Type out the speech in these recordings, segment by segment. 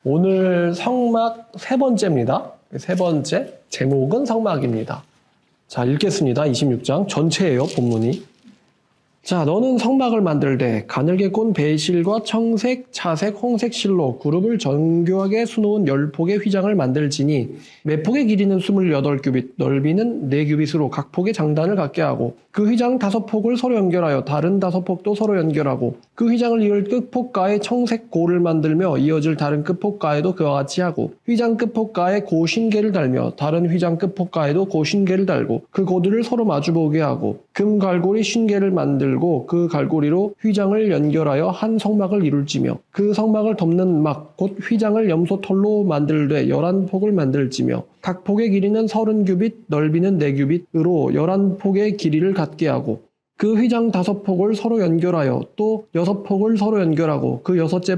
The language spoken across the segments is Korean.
오늘 성막 세 번째입니다. 세 번째, 제목은 성막입니다. 자, 읽겠습니다. 26장 전체예요, 본문이. 자, 너는 성막을 만들되 가늘게 꼰 배실과 청색, 차색, 홍색 실로 그룹을 정교하게 수놓은 10폭의 휘장을 만들지니 매 폭의 길이는 28규빗, 넓이는 4규빗으로 각 폭의 장단을 갖게 하고 그 휘장 5폭을 서로 연결하여 다른 5폭도 서로 연결하고 그 휘장을 이을 끝폭가에 청색 고를 만들며 이어질 다른 끝폭가에도 그와 같이 하고 휘장 끝폭가에 고신계를 달며 다른 휘장 끝폭가에도 고신계를 달고 그 고들을 서로 마주보게 하고 금 갈고리 신계를 만들고 그 갈고리로 휘장을 연결하여 한 성막을 이룰지며 그 성막을 덮는 막 곧 휘장을 염소털로 만들되 11폭을 만들지며 각 폭의 길이는 30규빗 넓이는 4규빗으로 11폭의 길이를 갖게 하고 그 휘장 5폭을 서로 연결하여 또 6폭을 서로 연결하고 그 여섯째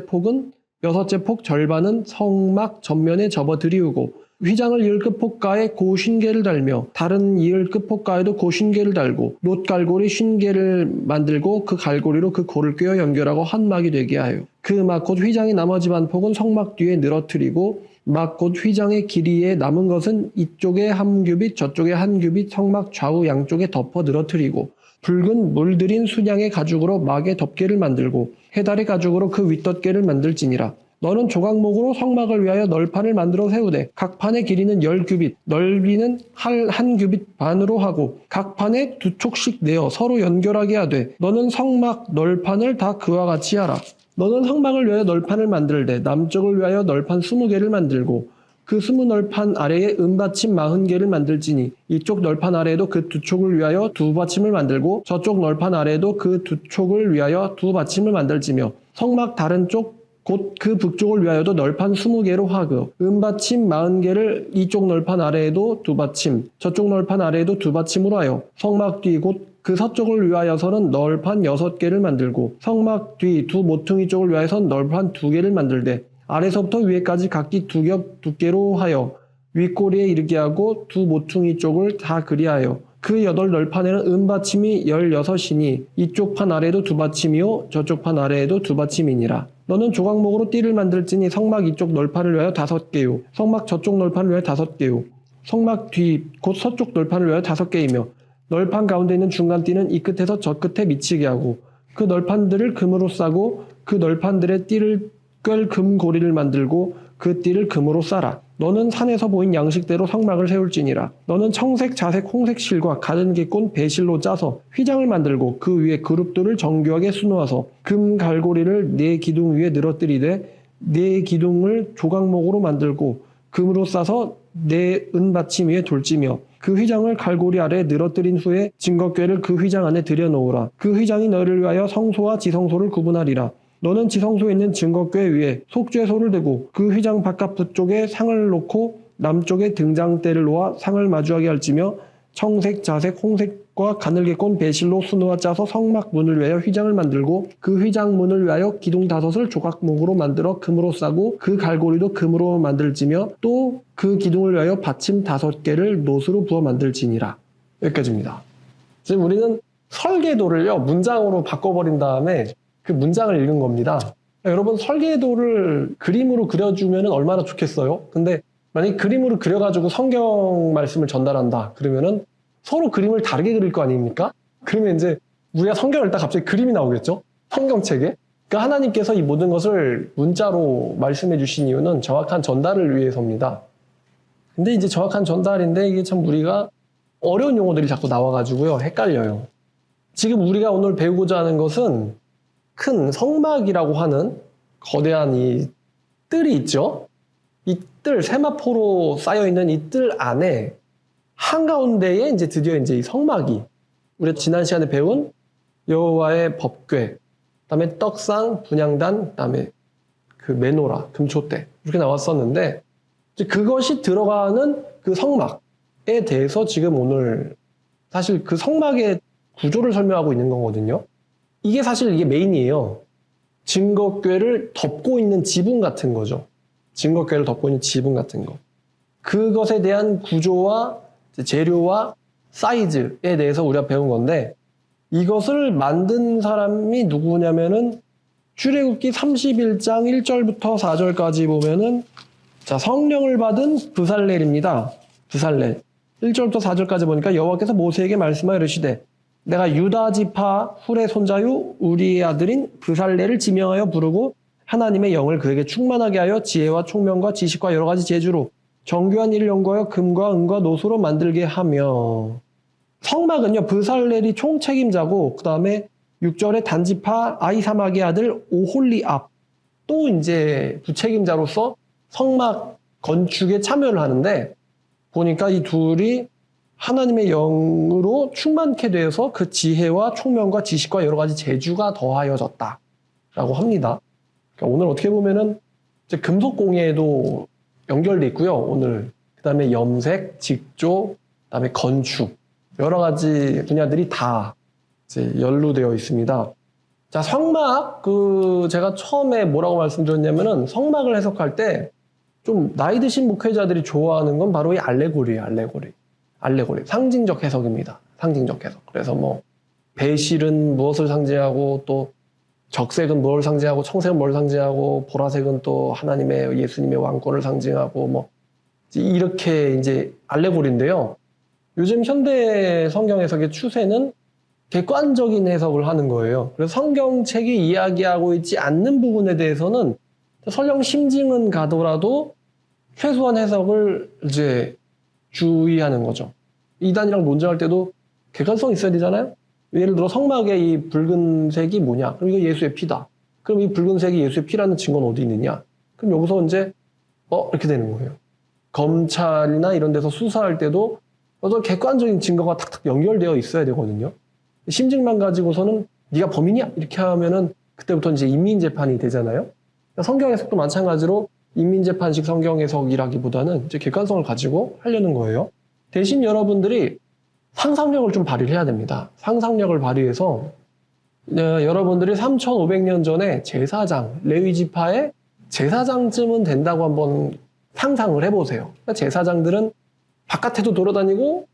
폭 절반은 성막 전면에 접어 들이우고 휘장을 이을 끝폭가에 고신계를 달며 다른 이을 끝폭가에도 고신계를 달고 놋갈고리 신계를 만들고 그 갈고리로 그 고를 꿰어 연결하고 한 막이 되게 하여 그 막 곧 휘장의 나머지 반폭은 성막 뒤에 늘어뜨리고 막 곧 휘장의 길이에 남은 것은 이쪽에 한 규빗 저쪽에 한 규빗 성막 좌우 양쪽에 덮어 늘어뜨리고 붉은 물들인 순양의 가죽으로 막의 덮개를 만들고 해달의 가죽으로 그 윗덮개를 만들지니라. 너는 조각목으로 성막을 위하여 널판을 만들어 세우되 각 판의 길이는 10규빗, 넓이는 한 규빗 반으로 하고 각 판에 2촉씩 내어 서로 연결하게 하되 너는 성막 널판을 다 그와 같이 하라. 너는 성막을 위하여 널판을 만들되 남쪽을 위하여 널판 20개를 만들고 그 20널판 아래에 은받침 40개를 만들지니 이쪽 널판 아래에도 그 2촉을 위하여 2받침을 만들고 저쪽 널판 아래에도 그 2촉을 위하여 2받침을 만들지며 성막 다른 쪽 곧 그 북쪽을 위하여도 널판 20개로 하고 은받침 40개를 이쪽 널판 아래에도 2받침 저쪽 널판 아래에도 2받침으로 하여 성막 뒤 곧 그 서쪽을 위하여서는 널판 6개를 만들고 성막 뒤 두 모퉁이 쪽을 위하여서는 널판 2개를 만들되 아래서부터 위에까지 각기 2겹 두께로 하여 윗꼬리에 이르게 하고 두 모퉁이 쪽을 다 그리하여 그 8널판에는 은받침이 16이니 이쪽 판 아래에도 2받침이요 저쪽 판 아래에도 2받침이니라. 너는 조각목으로 띠를 만들지니 성막 이쪽 널판을 위하여 5개요 성막 저쪽 널판을 위하여 5개요 성막 뒤 곧 서쪽 널판을 위하여 5개이며 널판 가운데 있는 중간 띠는 이 끝에서 저 끝에 미치게 하고 그 널판들을 금으로 싸고 그 널판들의 띠를 꿰 금고리를 만들고 그 띠를 금으로 싸라. 너는 산에서 보인 양식대로 성막을 세울지니라. 너는 청색, 자색, 홍색 실과 가늘게 꼰 배실로 짜서 휘장을 만들고 그 위에 그룹들을 정교하게 수놓아서 금 갈고리를 4기둥 위에 늘어뜨리되 4기둥을 조각목으로 만들고 금으로 싸서 4은받침 위에 돌지며 그 휘장을 갈고리 아래에 늘어뜨린 후에 증거궤를 그 휘장 안에 들여놓으라. 그 휘장이 너를 위하여 성소와 지성소를 구분하리라. 너는 지성소에 있는 증거궤 위에 속죄소를 두고 그 휘장 바깥 북쪽에 상을 놓고 남쪽에 등장대를 놓아 상을 마주하게 할지며 청색, 자색, 홍색과 가늘게 꼰 배실로 수놓아 짜서 성막 문을 위하여 휘장을 만들고 그 휘장 문을 위하여 기둥 5을 조각목으로 만들어 금으로 싸고 그 갈고리도 금으로 만들지며 또 그 기둥을 위하여 받침 5개를 놋으로 부어 만들지니라. 여기까지입니다. 지금 우리는 설계도를요 문장으로 바꿔버린 다음에 그 문장을 읽은 겁니다. 여러분 설계도를 그림으로 그려주면 얼마나 좋겠어요? 근데 만약에 그림으로 그려가지고 성경 말씀을 전달한다 그러면은 서로 그림을 다르게 그릴 거 아닙니까? 그러면 이제 우리가 성경을 읽다 갑자기 그림이 나오겠죠? 성경책에. 그러니까 하나님께서 이 모든 것을 문자로 말씀해 주신 이유는 정확한 전달을 위해서입니다. 근데 이제 정확한 전달인데 이게 참 우리가 어려운 용어들이 자꾸 나와가지고요 헷갈려요. 지금 우리가 오늘 배우고자 하는 것은 큰 성막이라고 하는 거대한 이 뜰이 있죠. 이 뜰, 세마포로 쌓여있는 이 뜰 안에 한가운데에 이제 드디어 이제 이 성막이 우리가 지난 시간에 배운 여호와의 법궤, 그다음에 떡상, 분향단, 그다음에 그 메노라, 금초대 이렇게 나왔었는데 이제 그것이 들어가는 그 성막에 대해서 지금 오늘 사실 그 성막의 구조를 설명하고 있는 거거든요. 이게 사실 이게 메인이에요. 증거궤를 덮고 있는 지붕 같은 거죠. 증거궤를 덮고 있는 지붕 같은 거. 그것에 대한 구조와 재료와 사이즈에 대해서 우리가 배운 건데 이것을 만든 사람이 누구냐면은 출애굽기 31장 1절부터 4절까지 보면은 자, 성령을 받은 브살렐입니다. 브살렐. 1절부터 4절까지 보니까 여호와께서 모세에게 말씀하여 이르시되 내가 유다 지파 훌의 손자요 우리의 아들인 브살렐을 지명하여 부르고 하나님의 영을 그에게 충만하게 하여 지혜와 총명과 지식과 여러 가지 재주로 정교한 일을 연구하여 금과 은과 노소로 만들게 하며. 성막은요, 브살렐이 총책임자고, 그 다음에 6절에 단지파 아히사막의 아들 오홀리압, 또 이제 부책임자로서 성막 건축에 참여를 하는데, 보니까 이 둘이 하나님의 영으로 충만케 되어서 그 지혜와 총명과 지식과 여러 가지 재주가 더하여졌다. 라고 합니다. 그러니까 오늘 어떻게 보면은 이제 금속공예에도 연결돼 있고요. 오늘 그 다음에 염색, 직조, 그 다음에 건축 여러 가지 분야들이 다 이제 연루되어 있습니다. 자, 성막 제가 처음에 뭐라고 말씀드렸냐면은 성막을 해석할 때 좀 나이 드신 목회자들이 좋아하는 건 바로 이 알레고리예요. 알레고리. 상징적 해석입니다. 상징적 해석. 그래서 뭐 배실은 무엇을 상징하고 또 적색은 뭘 상징하고 청색은 뭘 상징하고 보라색은 또 하나님의 예수님의 왕권을 상징하고 뭐 이렇게 이제 알레고리인데요. 요즘 현대 성경 해석의 추세는 객관적인 해석을 하는 거예요. 그래서 성경책이 이야기하고 있지 않는 부분에 대해서는 설령 심증은 가더라도 최소한 해석을 이제 주의하는 거죠. 이단이랑 논쟁할 때도 객관성이 있어야 되잖아요. 예를 들어 성막의 이 붉은색이 뭐냐? 그럼 이거 예수의 피다. 그럼 이 붉은색이 예수의 피라는 증거는 어디 있느냐? 그럼 여기서 이제 이렇게 되는 거예요. 검찰이나 이런 데서 수사할 때도 어떤 객관적인 증거가 탁탁 연결되어 있어야 되거든요. 심증만 가지고서는 네가 범인이야 이렇게 하면은 그때부터 이제 인민재판이 되잖아요. 성경 해석도 마찬가지로 인민재판식 성경 해석이라기보다는 이제 객관성을 가지고 하려는 거예요. 대신 여러분들이 상상력을 좀 발휘를 해야 됩니다. 상상력을 발휘해서 여러분들이 3,500년 전에 제사장, 레위지파의 제사장쯤은 된다고 한번 상상을 해보세요. 제사장들은 바깥에도 돌아다니고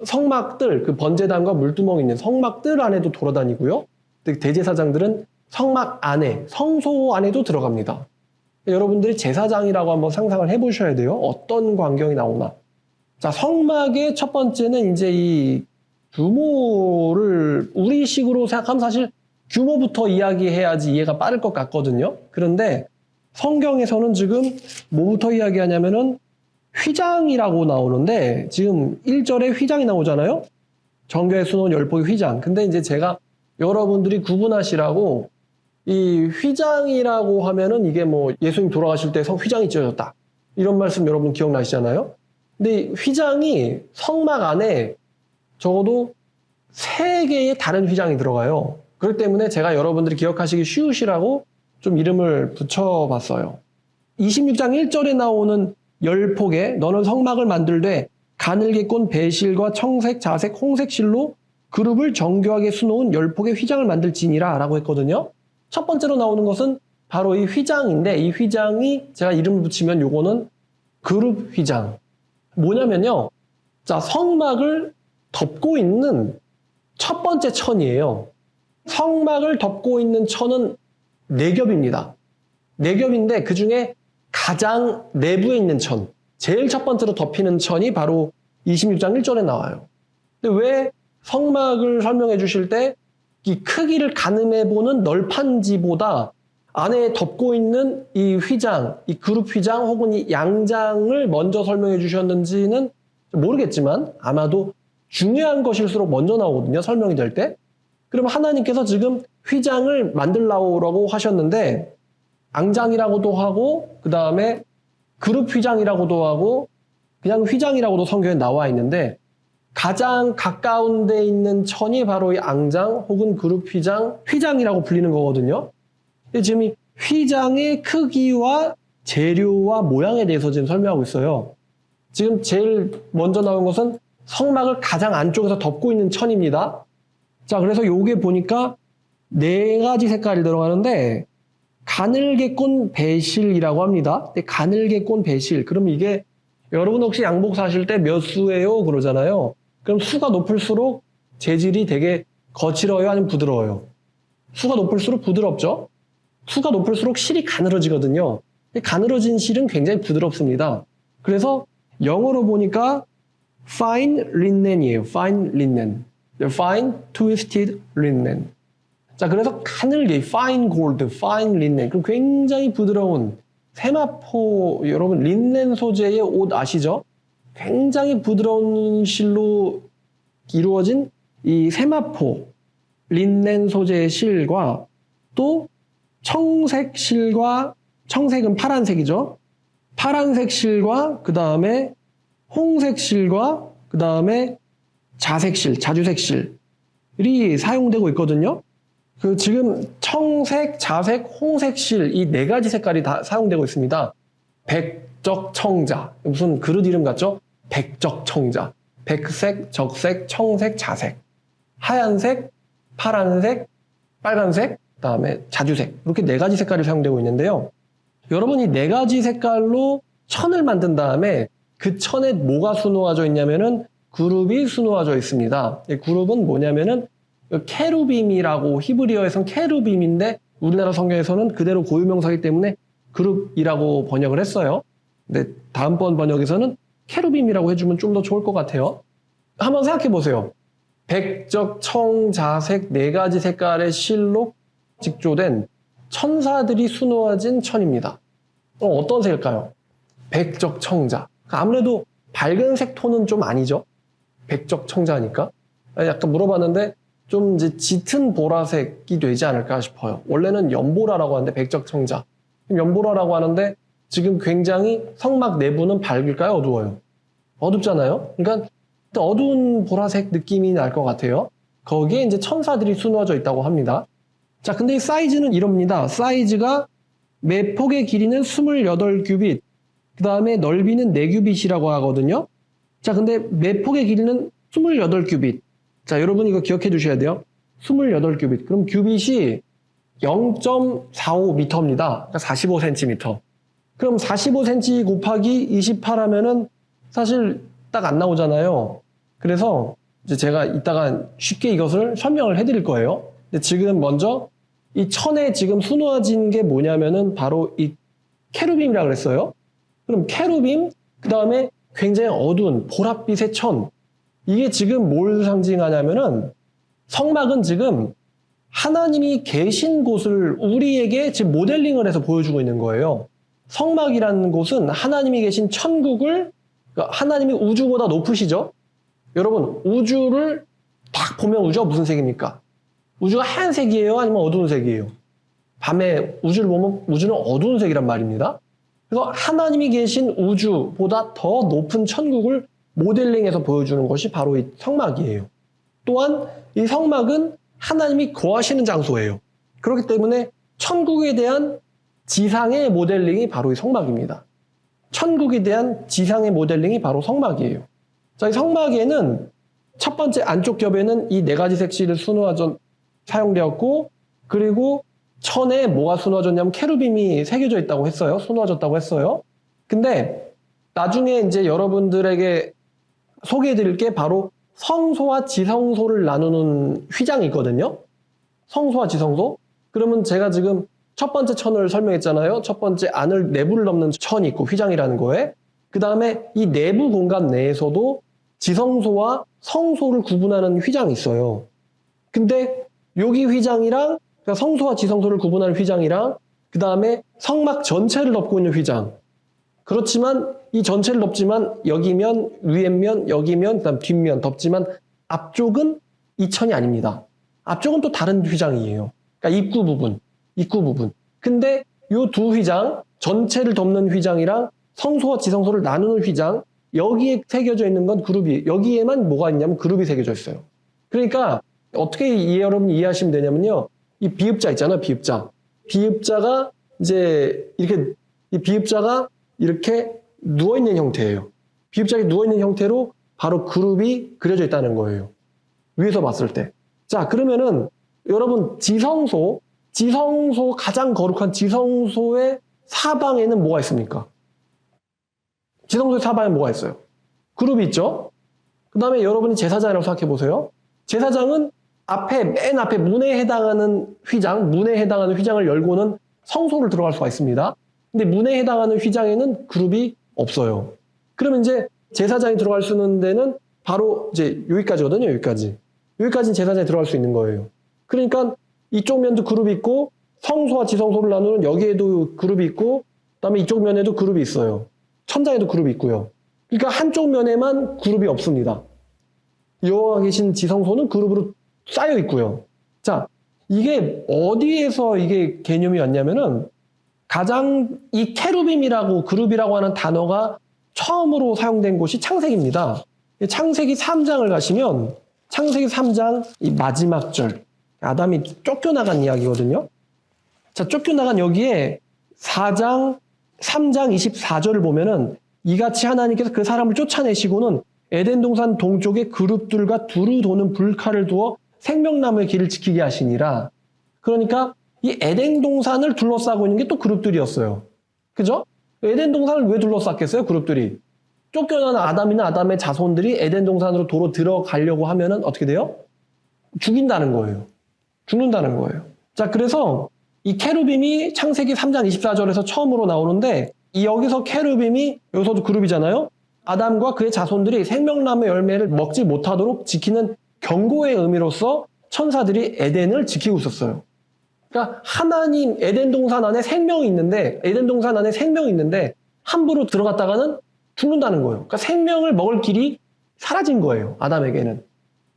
성막들, 그 번제단과 물두멍이 있는 성막들 안에도 돌아다니고요. 대제사장들은 성막 안에, 성소 안에도 들어갑니다. 여러분들이 제사장이라고 한번 상상을 해보셔야 돼요. 어떤 광경이 나오나. 자, 성막의 첫 번째는 이제 이 규모를 우리식으로 생각하면 사실 규모부터 이야기해야지 이해가 빠를 것 같거든요. 그런데 성경에서는 지금 뭐부터 이야기하냐면은 휘장이라고 나오는데 지금 1절에 휘장이 나오잖아요. 정교의 수놓은 열복의 휘장. 근데 이제 제가 여러분들이 구분하시라고 이 휘장이라고 하면은 이게 뭐 예수님 돌아가실 때 휘장이 찢어졌다. 이런 말씀 여러분 기억나시잖아요. 근데 휘장이 성막 안에 적어도 3개의 다른 휘장이 들어가요. 그렇기 때문에 제가 여러분들이 기억하시기 쉬우시라고 좀 이름을 붙여봤어요. 26장 1절에 나오는 열폭에 너는 성막을 만들되 가늘게 꼰 배실과 청색, 자색, 홍색 실로 그룹을 정교하게 수놓은 열폭의 휘장을 만들지니라 라고 했거든요. 첫 번째로 나오는 것은 바로 이 휘장인데 이 휘장이 제가 이름을 붙이면 요거는 그룹 휘장. 뭐냐면요. 자, 성막을 덮고 있는 첫 번째 천이에요. 성막을 덮고 있는 천은 4겹입니다. 4겹인데 그 중에 가장 내부에 있는 천, 제일 첫 번째로 덮이는 천이 바로 26장 1절에 나와요. 근데 왜 성막을 설명해 주실 때 이 크기를 가늠해 보는 널판지보다 안에 덮고 있는 이 휘장, 이 그룹 휘장 혹은 이 양장을 먼저 설명해 주셨는지는 모르겠지만 아마도 중요한 것일수록 먼저 나오거든요. 설명이 될 때. 그럼 하나님께서 지금 휘장을 만들라고 하셨는데 앙장이라고도 하고 그 다음에 그룹 휘장이라고도 하고 그냥 휘장이라고도 성경에 나와 있는데 가장 가까운 데 있는 천이 바로 이 앙장 혹은 그룹 휘장, 휘장이라고 불리는 거거든요. 근데 지금 이 휘장의 크기와 재료와 모양에 대해서 지금 설명하고 있어요. 지금 제일 먼저 나온 것은 성막을 가장 안쪽에서 덮고 있는 천입니다. 자, 그래서 요게 보니까 4가지 색깔이 들어가는데 가늘게 꼰 배실이라고 합니다. 근데 가늘게 꼰 배실. 그럼 이게 여러분 혹시 양복 사실 때 몇 수예요? 그러잖아요. 그럼 수가 높을수록 재질이 되게 거칠어요? 아니면 부드러워요? 수가 높을수록 부드럽죠? 수가 높을수록 실이 가늘어지거든요. 가늘어진 실은 굉장히 부드럽습니다. 그래서 영어로 보니까 fine linen이에요. fine linen. fine twisted linen. 자, 그래서 가늘게 fine gold, fine linen. 그럼 굉장히 부드러운 세마포, 여러분 린넨 소재의 옷 아시죠? 굉장히 부드러운 실로 이루어진 이 세마포 린넨 소재의 실과 또 청색 실과, 청색은 파란색이죠. 파란색 실과 그 다음에 홍색 실과 그 다음에 자색 실, 자주색 실이 사용되고 있거든요. 그 지금 청색, 자색, 홍색 실 이 네 가지 색깔이 다 사용되고 있습니다. 백적청자, 무슨 그릇 이름 같죠? 백적청자. 백색, 적색, 청색, 자색. 하얀색, 파란색, 빨간색, 그다음에 자주색. 이렇게 네 가지 색깔이 사용되고 있는데요. 여러분 이 네 가지 색깔로 천을 만든 다음에 그 천에 뭐가 수놓아져 있냐면은 그룹이 수놓아져 있습니다. 이 그룹은 뭐냐면은 케루빔이라고, 히브리어에서는 케루빔인데 우리나라 성경에서는 그대로 고유명사이기 때문에 그룹이라고 번역을 했어요. 근데 다음번 번역에서는 케루빔이라고 해주면 좀 더 좋을 것 같아요. 한번 생각해 보세요. 백적, 청, 자색 네 가지 색깔의 실로 직조된 천사들이 수놓아진 천입니다. 어떤 색일까요? 백적, 청자. 아무래도 밝은색 톤은 좀 아니죠? 백적, 청자니까. 약간 물어봤는데 좀 이제 짙은 보라색이 되지 않을까 싶어요. 원래는 연보라라고 하는데 백적청자. 연보라라고 하는데 지금 굉장히 성막 내부는 밝을까요? 어두워요? 어둡잖아요? 그러니까 어두운 보라색 느낌이 날 것 같아요. 거기에 이제 천사들이 수놓아져 있다고 합니다. 자, 근데 이 사이즈는 이럽니다. 사이즈가 매 폭의 길이는 28규빗, 그 다음에 넓이는 4규빗이라고 하거든요. 자, 근데 매 폭의 길이는 28규빗. 자, 여러분 이거 기억해 두셔야 돼요. 28규빗. 그럼 규빗이 0.45m입니다. 그러니까 45cm. 그럼 45cm 곱하기 28 하면은 사실 딱 안 나오잖아요. 그래서 이제 제가 이따가 쉽게 이것을 설명을 해 드릴 거예요. 근데 지금 먼저 이 천에 지금 수놓아진 게 뭐냐면은 바로 이 케루빔이라고 그랬어요. 그럼 케루빔, 그 다음에 굉장히 어두운 보랏빛의 천. 이게 지금 뭘 상징하냐면은 성막은 지금 하나님이 계신 곳을 우리에게 지금 모델링을 해서 보여주고 있는 거예요. 성막이라는 곳은 하나님이 계신 천국을, 그러니까 하나님이 우주보다 높으시죠? 여러분 우주를 딱 보면 우주가 무슨 색입니까? 우주가 하얀색이에요? 아니면 어두운 색이에요? 밤에 우주를 보면 우주는 어두운 색이란 말입니다. 그래서 하나님이 계신 우주보다 더 높은 천국을 모델링해서 보여주는 것이 바로 이 성막이에요. 또한 이 성막은 하나님이 거하시는 장소예요. 그렇기 때문에 천국에 대한 지상의 모델링이 바로 이 성막입니다. 천국에 대한 지상의 모델링이 바로 성막이에요. 자, 이 성막에는 첫 번째 안쪽 겹에는 이 네 가지 색실을 수놓아져 사용되었고, 그리고 천에 뭐가 수놓아졌냐면 케루빔이 새겨져 있다고 했어요. 수놓아졌다고 했어요. 근데 나중에 이제 여러분들에게 소개해드릴 게 바로 성소와 지성소를 나누는 휘장이 있거든요. 성소와 지성소. 그러면 제가 지금 첫 번째 천을 설명했잖아요. 첫 번째 안을 내부를 넘는 천이 있고 휘장이라는 거에. 그 다음에 이 내부 공간 내에서도 지성소와 성소를 구분하는 휘장이 있어요. 근데 여기 휘장이랑, 그러니까 성소와 지성소를 구분하는 휘장이랑 그 다음에 성막 전체를 덮고 있는 휘장. 그렇지만 이 전체를 덮지만 여기면, 위에면, 여기면, 그다음 뒷면 덮지만 앞쪽은 이 천이 아닙니다. 앞쪽은 또 다른 휘장이에요. 그러니까 입구 부분. 근데 이 두 휘장, 전체를 덮는 휘장이랑 성소와 지성소를 나누는 휘장, 여기에 새겨져 있는 건 그룹이, 여기에만 뭐가 있냐면 그룹이 새겨져 있어요. 그러니까 어떻게 여러분이 이해하시면 되냐면요. 이 비읍자 있잖아요, 비읍자. 비읍자가 이제 이렇게, 이 비읍자가 이렇게 누워있는 형태예요. 비읍자가 누워있는 형태로 바로 그룹이 그려져 있다는 거예요. 위에서 봤을 때. 자, 그러면은 여러분 지성소 가장 거룩한 지성소의 사방에는 뭐가 있습니까? 지성소의 사방에 뭐가 있어요? 그룹이 있죠? 그 다음에 여러분이 제사장이라고 생각해 보세요. 제사장은 맨 앞에 문에 해당하는 휘장을 열고는 성소를 들어갈 수가 있습니다. 근데 문에 해당하는 휘장에는 그룹이 없어요. 그러면 이제 제사장이 들어갈 수 있는 데는 바로 이제 여기까지거든요. 여기까지는 제사장이 들어갈 수 있는 거예요. 그러니까 이쪽 면도 그룹이 있고 성소와 지성소를 나누는 여기에도 그룹이 있고 그다음에 이쪽 면에도 그룹이 있어요. 천장에도 그룹이 있고요. 그러니까 한쪽 면에만 그룹이 없습니다. 여호와가 계신 지성소는 그룹으로 쌓여 있고요. 자, 이게 어디에서 이게 개념이 왔냐면은 가장 이 케루빔이라고 그룹이라고 하는 단어가 처음으로 사용된 곳이 창세기입니다. 창세기 3장을 가시면 창세기 3장 이 마지막 절 아담이 쫓겨나간 이야기거든요. 자, 쫓겨나간 여기에 3장 24절을 보면은 이같이 하나님께서 그 사람을 쫓아내시고는 에덴 동산 동쪽에 그룹들과 두루 도는 불칼을 두어 생명나무의 길을 지키게 하시니라. 그러니까 이 에덴 동산을 둘러싸고 있는 게 또 그룹들이었어요. 그죠? 에덴 동산을 왜 둘러쌌겠어요? 그룹들이. 쫓겨난 아담이나 아담의 자손들이 에덴 동산으로 도로 들어가려고 하면은 어떻게 돼요? 죽인다는 거예요. 죽는다는 거예요. 자, 그래서 이 케루빔이 창세기 3장 24절에서 처음으로 나오는데 이 여기서 케루빔이 여기서도 그룹이잖아요. 아담과 그의 자손들이 생명나무 열매를 먹지 못하도록 지키는 경고의 의미로서 천사들이 에덴을 지키고 있었어요. 그러니까 하나님 에덴 동산 안에 생명이 있는데 함부로 들어갔다가는 죽는다는 거예요. 그러니까 생명을 먹을 길이 사라진 거예요. 아담에게는.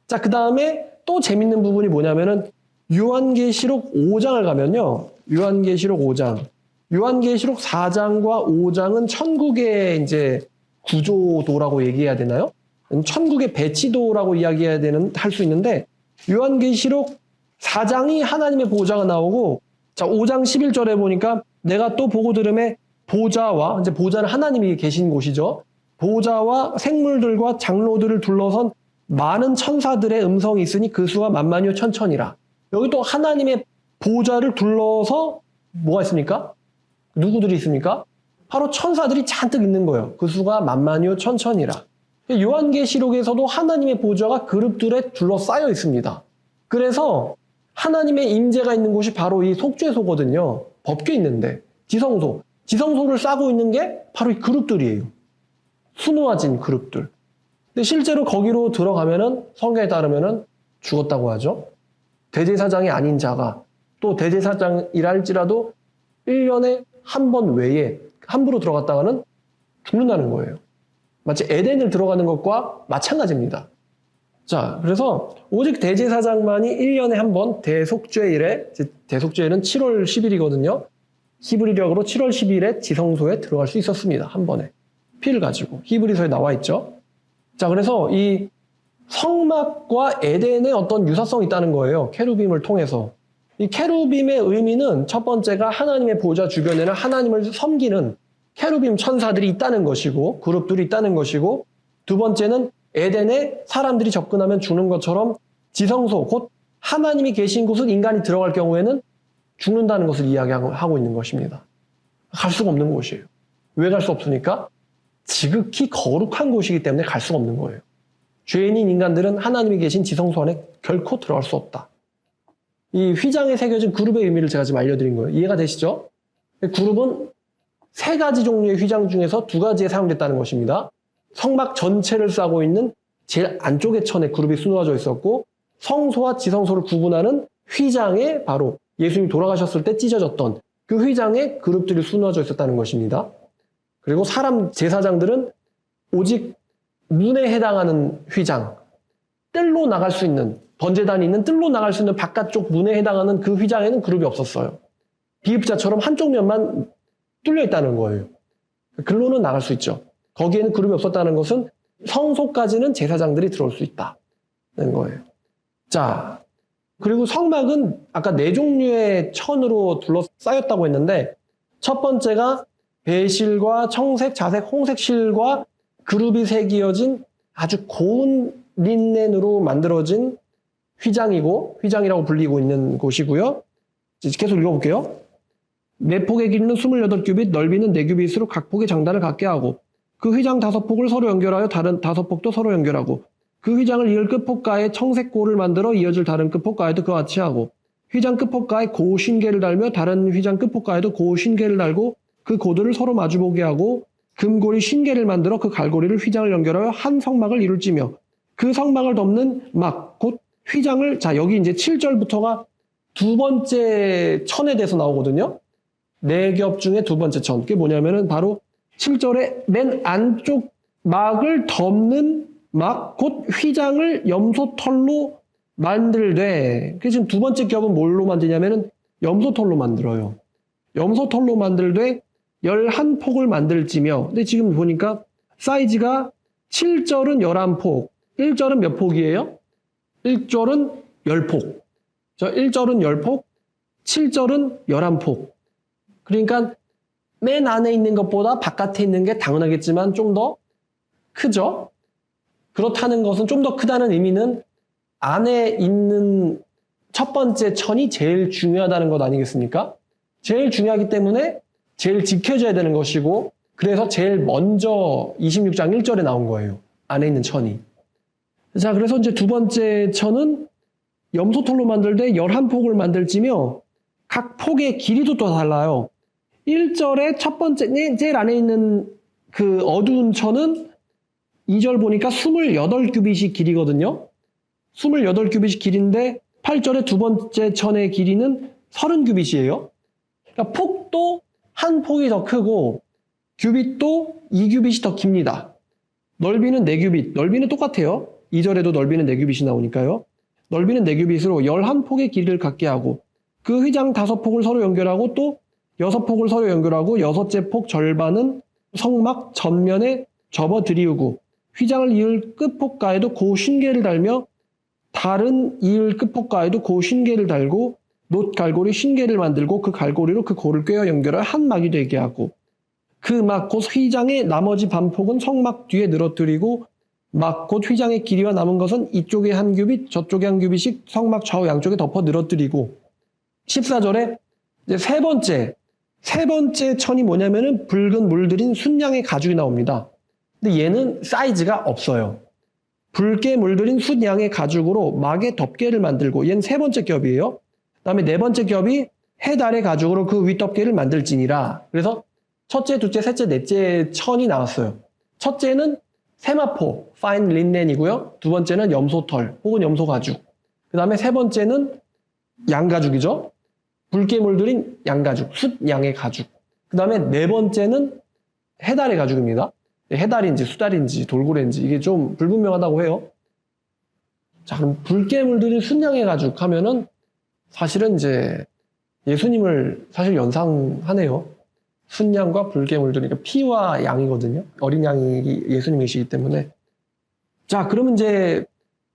자, 그 다음에 또 재밌는 부분이 뭐냐면은 요한계시록 5장을 가면요. 요한계시록 4장과 5장은 천국의 이제 구조도라고 얘기해야 되나요? 천국의 배치도라고 이야기해야 할 수 있는데 요한계시록 4장이 하나님의 보좌가 나오고 자, 5장 11절에 보니까 내가 또 보고 들음에 보좌와 이제 보좌는 하나님이 계신 곳이죠. 보좌와 생물들과 장로들을 둘러선 많은 천사들의 음성이 있으니 그 수가 만만이요 천천이라. 여기 또 하나님의 보좌를 둘러서 뭐가 있습니까? 누구들이 있습니까? 바로 천사들이 잔뜩 있는 거예요. 그 수가 만만이요 천천이라. 요한계시록에서도 하나님의 보좌가 그룹들에 둘러싸여 있습니다. 그래서 하나님의 임재가 있는 곳이 바로 이 속죄소거든요. 법궤 있는데 지성소를 싸고 있는 게 바로 이 그룹들이에요. 수놓아진 그룹들. 근데 실제로 거기로 들어가면은 성경에 따르면은 죽었다고 하죠. 대제사장이 아닌 자가 또 대제사장이라 할지라도 1년에 한 번 외에 함부로 들어갔다가는 죽는다는 거예요. 마치 에덴을 들어가는 것과 마찬가지입니다. 자, 그래서 오직 대제사장만이 1년에 한 번 대속죄일에, 대속죄일은 7월 10일이거든요. 히브리력으로 7월 10일에 지성소에 들어갈 수 있었습니다. 한 번에. 피를 가지고. 히브리서에 나와 있죠. 자, 그래서 이 성막과 에덴의 어떤 유사성이 있다는 거예요. 케루빔을 통해서. 이 케루빔의 의미는 첫 번째가 하나님의 보좌 주변에는 하나님을 섬기는 케루빔 천사들이 있다는 것이고 그룹들이 있다는 것이고 두 번째는 에덴에 사람들이 접근하면 죽는 것처럼 지성소, 곧 하나님이 계신 곳을 인간이 들어갈 경우에는 죽는다는 것을 이야기하고 있는 것입니다. 갈 수가 없는 곳이에요. 왜 갈 수 없습니까? 지극히 거룩한 곳이기 때문에 갈 수가 없는 거예요. 죄인인 인간들은 하나님이 계신 지성소 안에 결코 들어갈 수 없다. 이 휘장에 새겨진 그룹의 의미를 제가 지금 알려드린 거예요. 이해가 되시죠? 그룹은 세 가지 종류의 휘장 중에서 두 가지에 사용됐다는 것입니다. 성막 전체를 싸고 있는 제일 안쪽의 천에 그룹이 수놓아져 있었고 성소와 지성소를 구분하는 휘장에 바로 예수님이 돌아가셨을 때 찢어졌던 그 휘장에 그룹들이 수놓아져 있었다는 것입니다. 그리고 사람 제사장들은 오직 문에 해당하는 휘장, 뜰로 나갈 수 있는 번제단이 있는 뜰로 나갈 수 있는 바깥쪽 문에 해당하는 그 휘장에는 그룹이 없었어요. 비읍자처럼 한쪽 면만 뚫려 있다는 거예요. 글로는 나갈 수 있죠. 거기에는 그룹이 없었다는 것은 성소까지는 제사장들이 들어올 수 있다는 거예요. 자, 그리고 성막은 아까 네 종류의 천으로 둘러싸였다고 했는데 첫 번째가 배실과 청색, 자색, 홍색 실과 그룹이 새기어진 아주 고운 린넨으로 만들어진 휘장이라고 불리고 있는 곳이고요. 계속 읽어볼게요. 네 폭의 길이는 28규빗, 넓이는 4규빗으로 각 폭의 장단을 갖게 하고 그 휘장 5폭을 서로 연결하여 다른 5폭도 서로 연결하고 그 휘장을 이을 끝폭가에 청색 골을 만들어 이어질 다른 끝폭가에도 그와 같이 하고 휘장 끝폭가에 고신계를 달며 다른 휘장 끝폭가에도 고신계를 달고 그 고도를 서로 마주보게 하고 금고리 신계를 만들어 그 갈고리를 휘장을 연결하여 한 성막을 이룰지며 그 성막을 덮는 막 곧 휘장을 자 여기 이제 7절부터가 두 번째 천에 대해서 나오거든요. 네 겹 중에 두 번째 천. 그게 뭐냐면은 바로 7절에 맨 안쪽 막을 덮는 막 곧 휘장을 염소털로 만들되. 그 지금 두 번째 겹은 뭘로 만드냐면은 염소털로 만들어요. 염소털로 만들되 11폭을 만들지며. 근데 지금 보니까 사이즈가 7절은 11폭, 1절은 몇 폭이에요? 1절은 10폭. 1절은 10폭, 7절은 11폭. 그러니까 맨 안에 있는 것보다 바깥에 있는 게 당연하겠지만 좀 더 크죠? 그렇다는 것은 좀 더 크다는 의미는 안에 있는 첫 번째 천이 제일 중요하다는 것 아니겠습니까? 제일 중요하기 때문에 제일 지켜져야 되는 것이고 그래서 제일 먼저 26장 1절에 나온 거예요. 안에 있는 천이. 자, 그래서 이제 두 번째 천은 염소털로 만들되 11폭을 만들지며 각 폭의 길이도 또 달라요. 1절에 첫 번째, 제일 안에 있는 그 어두운 천은 2절 보니까 28규빗이 길이거든요. 28규빗이 길인데 8절의 두 번째 천의 길이는 30규빗이에요. 그러니까 폭도 한 폭이 더 크고 규빗도 2규빗이 더 깁니다. 넓이는 4규빗, 넓이는 똑같아요. 2절에도 넓이는 4규빗이 나오니까요. 넓이는 4규빗으로 11폭의 길이를 갖게 하고 그 휘장 5폭을 서로 연결하고 또 6폭을 서로 연결하고 여섯째 폭 절반은 성막 전면에 접어들이우고 휘장을 이을 끝폭가에도 고신계를 달며 다른 이을 끝폭가에도 고신계를 달고 놋 갈고리 신계를 만들고 그 갈고리로 그 고를 꿰어 연결하여 한 막이 되게 하고 그 막 곧 휘장의 나머지 반폭은 성막 뒤에 늘어뜨리고 막 곧 휘장의 길이와 남은 것은 이쪽에 한 규빗 저쪽에 한 규빗씩 성막 좌우 양쪽에 덮어 늘어뜨리고 14절에 이제 세 번째 천이 뭐냐면은 붉은 물들인 순양의 가죽이 나옵니다. 근데 얘는 사이즈가 없어요. 붉게 물들인 순양의 가죽으로 막의 덮개를 만들고 얘는 세 번째 겹이에요. 그 다음에 네 번째 겹이 해달의 가죽으로 그 윗덮개를 만들지니라. 그래서 첫째, 둘째, 셋째, 넷째 천이 나왔어요. 첫째는 세마포, 파인 린넨이고요. 두 번째는 염소털 혹은 염소가죽. 그 다음에 세 번째는 양가죽이죠. 붉게 물들인 양가죽, 숫양의 가죽. 그 다음에 네 번째는 해달의 가죽입니다. 해달인지 수달인지 돌고래인지 이게 좀 불분명하다고 해요. 자, 그럼 붉게 물들인 숫양의 가죽 하면은 사실은 이제 예수님을 사실 연상하네요. 순양과 붉게 물들인 그러니까 피와 양이거든요. 어린 양이 예수님이시기 때문에. 자, 그러면 이제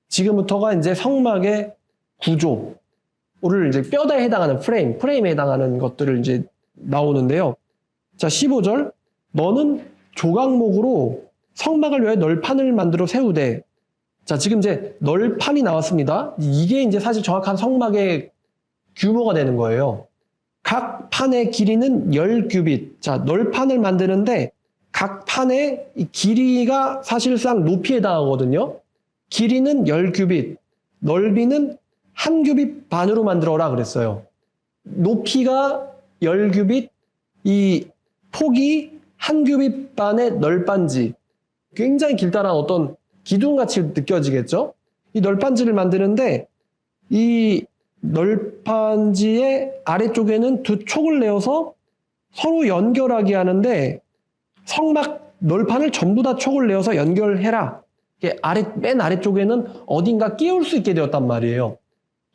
지금부터가 이제 성막의 구조를 이제 뼈대에 해당하는 프레임에 해당하는 것들을 이제 나오는데요. 자, 15절. 너는 조각목으로 성막을 위해 널판을 만들어 세우되. 자, 지금 이제 널판이 나왔습니다. 이게 이제 사실 정확한 성막의 규모가 되는 거예요. 각 판의 길이는 10규빗. 자, 널판을 만드는데 각 판의 길이가 사실상 높이에 해당하거든요. 길이는 10규빗, 넓이는 1규빗 반으로 만들어라 그랬어요. 높이가 10규빗, 이 폭이 1규빗 반의 널빤지. 굉장히 길다란 어떤 기둥같이 느껴지겠죠? 이 널빤지를 만드는데 이 널판지의 아래쪽에는 두 촉을 내어서 서로 연결하게 하는데 성막 널판을 전부 다 촉을 내어서 연결해라. 맨 아래쪽에는 어딘가 끼울 수 있게 되었단 말이에요.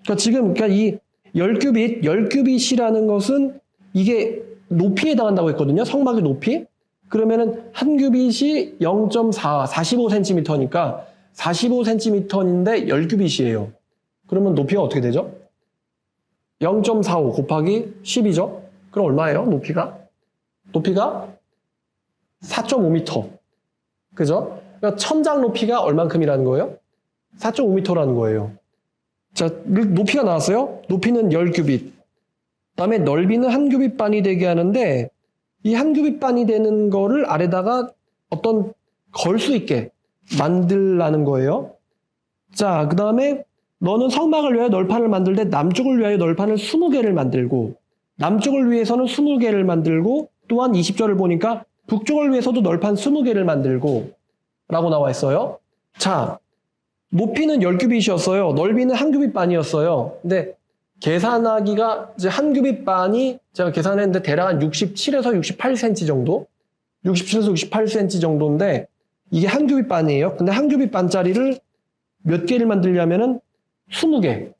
그러니까 이 10규빗이라는 것은 이게 높이에 해당한다고 했거든요. 성막의 높이. 그러면은 한 규빗이 0.4, 45cm니까 45cm인데 10규빗이에요. 그러면 높이가 어떻게 되죠? 0.45 곱하기 10이죠? 그럼 얼마예요? 높이가 4.5m. 그죠? 그러니까 천장 높이가 얼만큼이라는 거예요? 4.5m라는 거예요. 자, 높이가 나왔어요? 높이는 10규빗. 그다음에 넓이는 1규빗 반이 되게 하는데 이 1규빗 반이 되는 거를 아래다가 어떤 걸 수 있게 만들라는 거예요. 자, 그다음에 너는 성막을 위하여 널판을 만들 때 남쪽을 위하여 널판을 20개를 만들고 남쪽을 위해서는 20개를 만들고 또한 20절을 보니까 북쪽을 위해서도 널판 20개를 만들고 라고 나와 있어요. 자, 높이는 10규빗이었어요. 넓이는 1규빗 반이었어요. 근데 계산하기가 이제 1규빗 반이 제가 계산했는데 대략 한 67에서 68cm 정도? 67에서 68cm 정도인데 이게 1규빗 반이에요. 근데 1규빗 반짜리를 몇 개를 만들려면은 20개.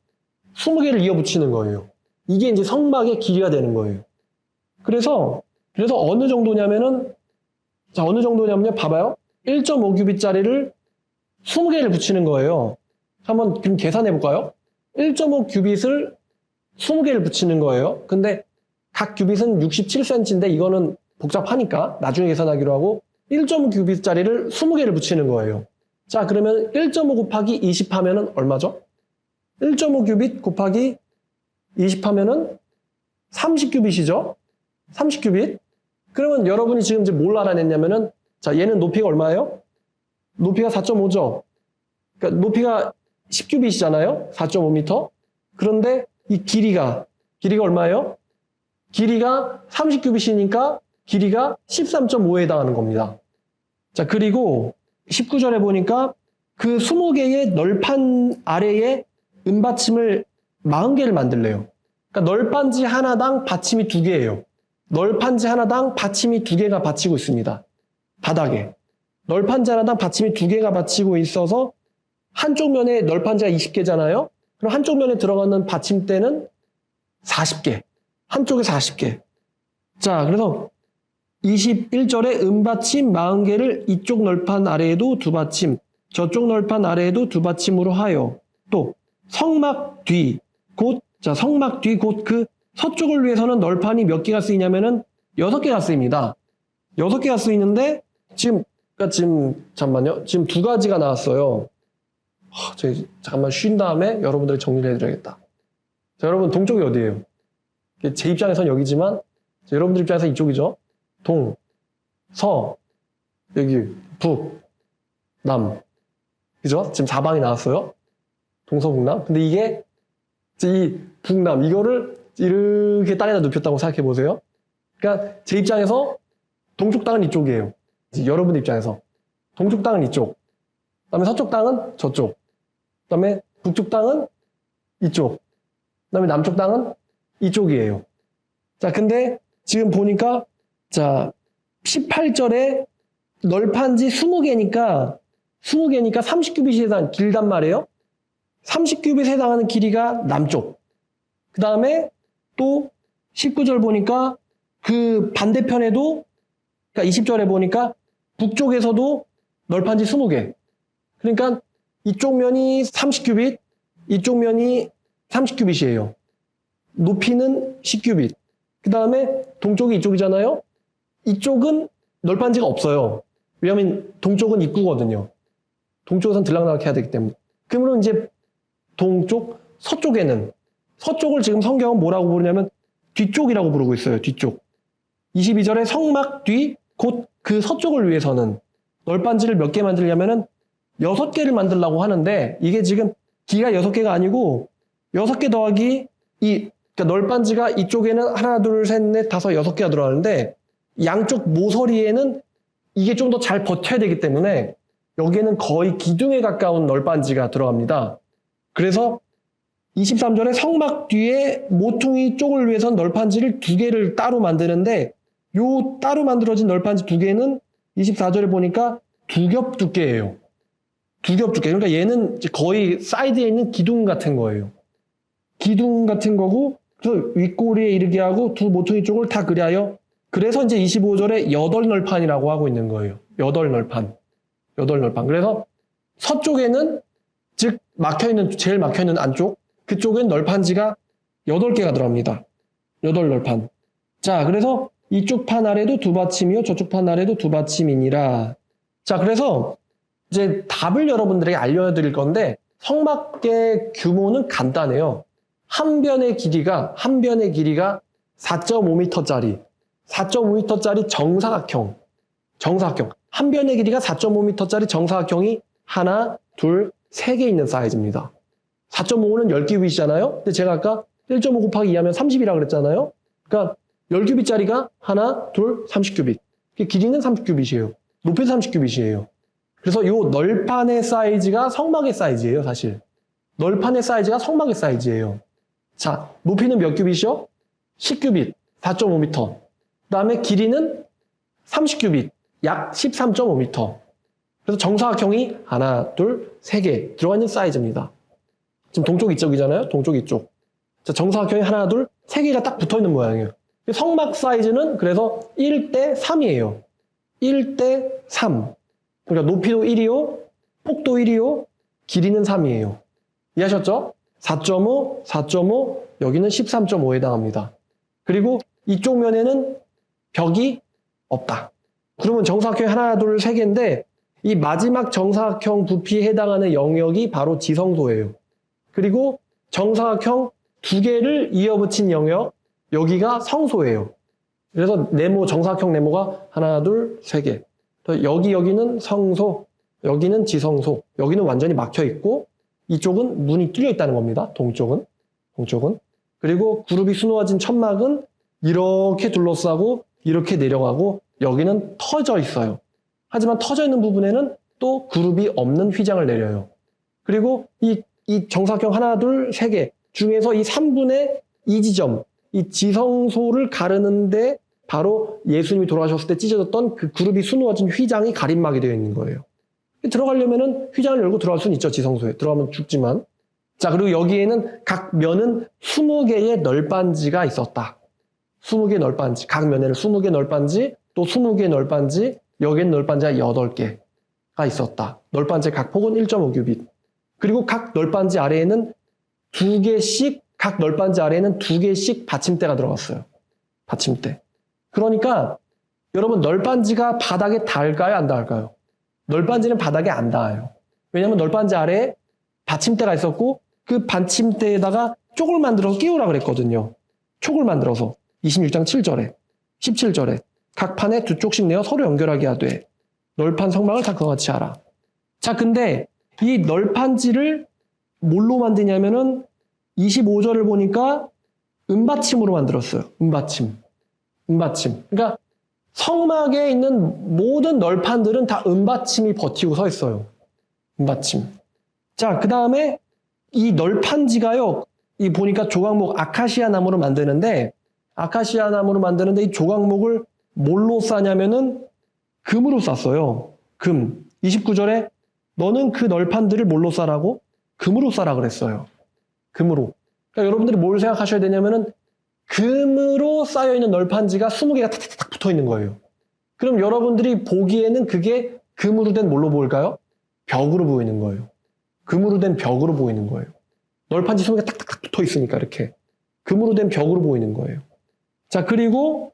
20개를 이어 붙이는 거예요. 이게 이제 성막의 길이가 되는 거예요. 그래서 어느 정도냐면은 자, 어느 정도냐면요. 봐봐요. 1.5규빗짜리를 20개를 붙이는 거예요. 한번 그럼 계산해 볼까요? 1.5규빗을 20개를 붙이는 거예요. 근데 각 규빗은 67cm인데 이거는 복잡하니까 나중에 계산하기로 하고 1.5규빗짜리를 20개를 붙이는 거예요. 자, 그러면 1.5 곱하기 20 하면은 얼마죠? 1.5규빗 곱하기 20 하면은 30규빗이죠? 30규빗. 그러면 여러분이 지금 이제 뭘 알아냈냐면은 자, 얘는 높이가 얼마예요? 높이가 4.5죠? 그러니까 높이가 10규빗이잖아요? 4.5m. 그런데 이 길이가 얼마예요? 길이가 30규빗이니까 길이가 13.5에 해당하는 겁니다. 자, 그리고 19절에 보니까 그 20개의 널판 아래에 은받침을 40개를 만들래요. 그러니까 널판지 하나당 받침이 2개예요. 널판지 하나당 받침이 2개가 받치고 있습니다. 바닥에. 널판지 하나당 받침이 2개가 받치고 있어서 한쪽 면에 널판지가 20개잖아요. 그럼 한쪽 면에 들어가는 받침대는 40개. 한쪽에 40개. 자, 그래서 21절에 은받침 40개를 이쪽 널판 아래에도 2받침, 저쪽 널판 아래에도 2받침으로 하여 또 성막 뒤, 성막 뒤 곧 그 서쪽을 위해서는 널판이 몇 개가 쓰이냐면은 6개가 쓰입니다. 6개가 쓰이는데 잠깐만요. 지금 2가지가 나왔어요. 저희 잠깐만 쉰 다음에 여러분들이 정리를 해드려야겠다. 자, 여러분 동쪽이 어디예요? 제 입장에서는 여기지만 여러분들 입장에서 이쪽이죠. 동, 서, 여기 북, 남. 그죠? 지금 4방이 나왔어요. 동서북남. 근데 이게 이 북남 이거를 이렇게 땅에다 눕혔다고 생각해 보세요. 그러니까 제 입장에서 동쪽 땅은 이쪽이에요. 여러분 입장에서 동쪽 땅은 이쪽. 그다음에 서쪽 땅은 저쪽. 그다음에 북쪽 땅은 이쪽. 그다음에 남쪽 땅은 이쪽이에요. 자, 근데 지금 보니까 자, 18절에 널판지 20개니까 30규빗에 해당 길단 말이에요. 30규빗에 해당하는 길이가 남쪽. 그 다음에 또 19절 보니까 그 반대편에도 그러니까 20절에 보니까 북쪽에서도 널판지 20개. 그러니까 이쪽 면이 30규빗, 이쪽 면이 30규빗이에요. 높이는 10규빗. 그 다음에 동쪽이 이쪽이잖아요. 이쪽은 널판지가 없어요. 왜냐하면 동쪽은 입구거든요. 동쪽에선 들락날락 해야 되기 때문에. 그러면 이제 동쪽, 서쪽을 지금 성경은 뭐라고 부르냐면 뒤쪽이라고 부르고 있어요. 뒤쪽. 22절에 성막 뒤, 곧 그 서쪽을 위해서는 널판지를 몇 개 만들려면은 6개를 만들려고 하는데 이게 지금 길이가 6개가 아니고 6개 더하기 그러니까 널판지가 이쪽에는 하나, 둘, 셋, 넷, 다섯, 6개가 들어가는데 양쪽 모서리에는 이게 좀 더 잘 버텨야 되기 때문에 여기에는 거의 기둥에 가까운 널판지가 들어갑니다. 그래서 23절에 성막 뒤에 모퉁이 쪽을 위해선 널판지를 2개를 따로 만드는데 요 따로 만들어진 널판지 2개는 24절에 보니까 2겹 두께예요. 2겹 두께. 그러니까 얘는 거의 사이드에 있는 기둥 같은 거예요. 기둥 같은 거고 그래서 윗꼬리에 이르게 하고 두 모퉁이 쪽을 다 그리하여 그래서 이제 25절에 8널판이라고 하고 있는 거예요. 8널판. 그래서 서쪽에는 즉 제일 막혀있는 안쪽 그쪽엔 널판지가 8개가 들어갑니다. 8널판. 자, 그래서 이쪽 판 아래도 2받침이요 저쪽 판 아래도 2받침이니라. 자, 그래서 이제 답을 여러분들에게 알려드릴 건데 성막의 규모는 간단해요. 한 변의 길이가 4.5m짜리 4.5m짜리 정사각형. 한 변의 길이가 4.5m짜리 정사각형이 하나, 둘, 3개 있는 사이즈입니다. 4.5는 10큐빗이잖아요. 근데 제가 아까 1.5 곱하기 2하면 30이라고 그랬잖아요. 그러니까 10큐빗짜리가 하나, 둘, 30큐빗. 길이는 30큐빗이에요. 높이도 30큐빗이에요. 그래서 이 널판의 사이즈가 성막의 사이즈예요, 사실. 널판의 사이즈가 성막의 사이즈예요. 자, 높이는 몇 큐빗이요? 10큐빗, 4.5m. 그 다음에 길이는 30큐빗, 약 13.5m. 그래서 정사각형이 하나, 둘, 세 개 들어가 있는 사이즈입니다. 지금 동쪽 이쪽이잖아요? 동쪽 이쪽. 자, 정사각형이 하나, 둘, 세 개가 딱 붙어 있는 모양이에요. 성막 사이즈는 그래서 1대 3이에요. 1대 3. 그러니까 높이도 1이요, 폭도 1이요, 길이는 3이에요. 이해하셨죠? 4.5, 4.5, 여기는 13.5에 해당합니다. 그리고 이쪽 면에는 벽이 없다. 그러면 정사각형이 하나, 둘, 세 개인데 이 마지막 정사각형 부피에 해당하는 영역이 바로 지성소예요. 그리고 정사각형 두 개를 이어붙인 영역, 여기가 성소예요. 그래서 네모, 정사각형 네모가 하나, 둘, 세 개. 여기는 성소, 여기는 지성소, 여기는 완전히 막혀 있고 이쪽은 문이 뚫려 있다는 겁니다. 동쪽은. 그리고 그룹이 수놓아진 천막은 이렇게 둘러싸고 이렇게 내려가고 여기는 터져 있어요. 하지만 터져 있는 부분에는 또 그룹이 없는 휘장을 내려요. 그리고 이 정사각형 하나, 둘, 세 개 중에서 이 3분의 2지점, 이 지성소를 가르는데 바로 예수님이 돌아가셨을 때 찢어졌던 그 그룹이 수놓아진 휘장이 가림막이 되어 있는 거예요. 들어가려면은 휘장을 열고 들어갈 수는 있죠, 지성소에. 들어가면 죽지만. 자, 그리고 여기에는 각 면은 20개의 널빤지가 있었다. 20개의 널빤지. 각 면에는 20개의 널빤지, 또 20개의 널빤지, 여기엔 널빤지가 8개가 있었다. 널빤지의 각 폭은 1.5규빗. 그리고 각 널빤지 아래에는 각 널빤지 아래에는 2개씩 받침대가 들어갔어요. 받침대. 그러니까 여러분 널빤지가 바닥에 닿을까요? 안 닿을까요? 널빤지는 바닥에 안 닿아요. 왜냐하면 널빤지 아래에 받침대가 있었고 그 받침대에다가 쪽을 만들어서 끼우라 그랬거든요. 촉을 만들어서 26장 7절에 17절에 각 판에 2쪽씩 내어 서로 연결하게 하되 널판 성막을 다 그와 같이 하라. 자, 근데 이 널판지를 뭘로 만드냐면은 25절을 보니까 은받침으로 만들었어요. 은받침. 그러니까 성막에 있는 모든 널판들은 다 은받침이 버티고 서 있어요. 은받침. 자, 그 다음에 이 널판지가요, 이 보니까 조각목 아카시아 나무로 만드는데 이 조각목을 뭘로 싸냐면은 금으로 쌌어요. 금. 29절에 너는 그 널판들을 뭘로 싸라고? 금으로 싸라 그랬어요. 금으로. 그러니까 여러분들이 뭘 생각하셔야 되냐면은 금으로 쌓여있는 널판지가 20개가 탁탁탁 붙어 있는 거예요. 그럼 여러분들이 보기에는 그게 금으로 된 뭘로 보일까요? 벽으로 보이는 거예요. 금으로 된 벽으로 보이는 거예요. 널판지 20개가 탁탁탁 붙어 있으니까 이렇게. 금으로 된 벽으로 보이는 거예요. 자, 그리고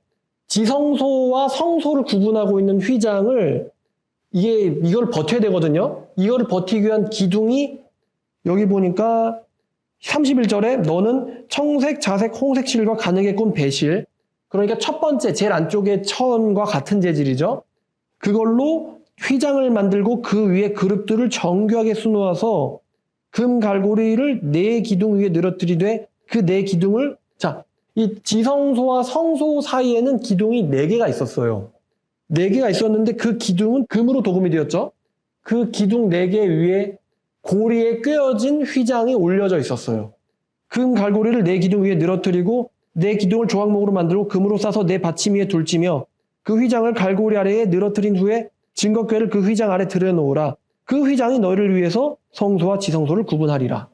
지성소와 성소를 구분하고 있는 휘장을 이걸 버텨야 되거든요. 이거를 버티기 위한 기둥이 여기 보니까 31절에 너는 청색, 자색, 홍색 실과 가늘게 꼰 배실, 그러니까 첫 번째 제일 안쪽에 천과 같은 재질이죠. 그걸로 휘장을 만들고 그 위에 그룹들을 정교하게 수놓아서 금 갈고리를 네 기둥 위에 늘어뜨리되 그 네 기둥을, 자, 이 지성소와 성소 사이에는 기둥이 4개가 있었어요. 4개가 있었는데 그 기둥은 금으로 도금이 되었죠. 그 기둥 4개 위에 고리에 꿰어진 휘장이 올려져 있었어요. 금 갈고리를 네 기둥 위에 늘어뜨리고 네 기둥을 조각목으로 만들고 금으로 싸서 네 받침 위에 둘지며 그 휘장을 갈고리 아래에 늘어뜨린 후에 증거궤를 그 휘장 아래 들여놓으라. 그 휘장이 너희를 위해서 성소와 지성소를 구분하리라.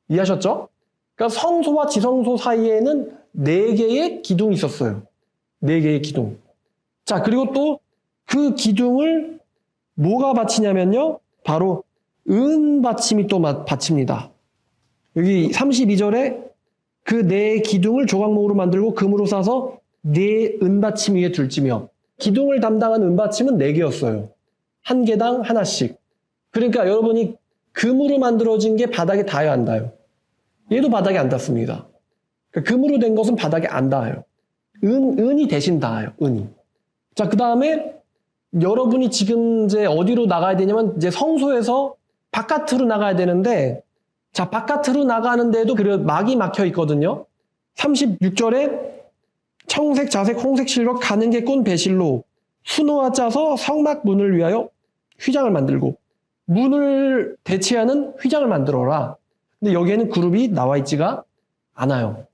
이해하셨죠? 그러니까 성소와 지성소 사이에는 4개의 기둥이 있었어요. 4개의 기둥. 자, 그리고 또 그 기둥을 뭐가 받치냐면요, 바로 은받침이 또 받칩니다. 여기 32절에 그 네 기둥을 조각목으로 만들고 금으로 싸서 네 은받침 위에 둘지며, 기둥을 담당한 은받침은 4개였어요. 한 개당 하나씩. 그러니까 여러분이 금으로 만들어진 게 바닥에 닿아요, 안 닿아요? 얘도 바닥에 안 닿습니다. 그러니까 금으로 된 것은 바닥에 안 닿아요. 은이 대신 닿아요, 은이. 자, 그 다음에 여러분이 지금 이제 어디로 나가야 되냐면 이제 성소에서 바깥으로 나가야 되는데 자, 바깥으로 나가는데도 그 막이 막혀 있거든요. 36절에 청색, 자색, 홍색 실로 가는 게 꼰 배실로 수노와 짜서 성막 문을 위하여 휘장을 만들고 문을 대체하는 휘장을 만들어라. 근데 여기에는 그룹이 나와 있지가 않아요.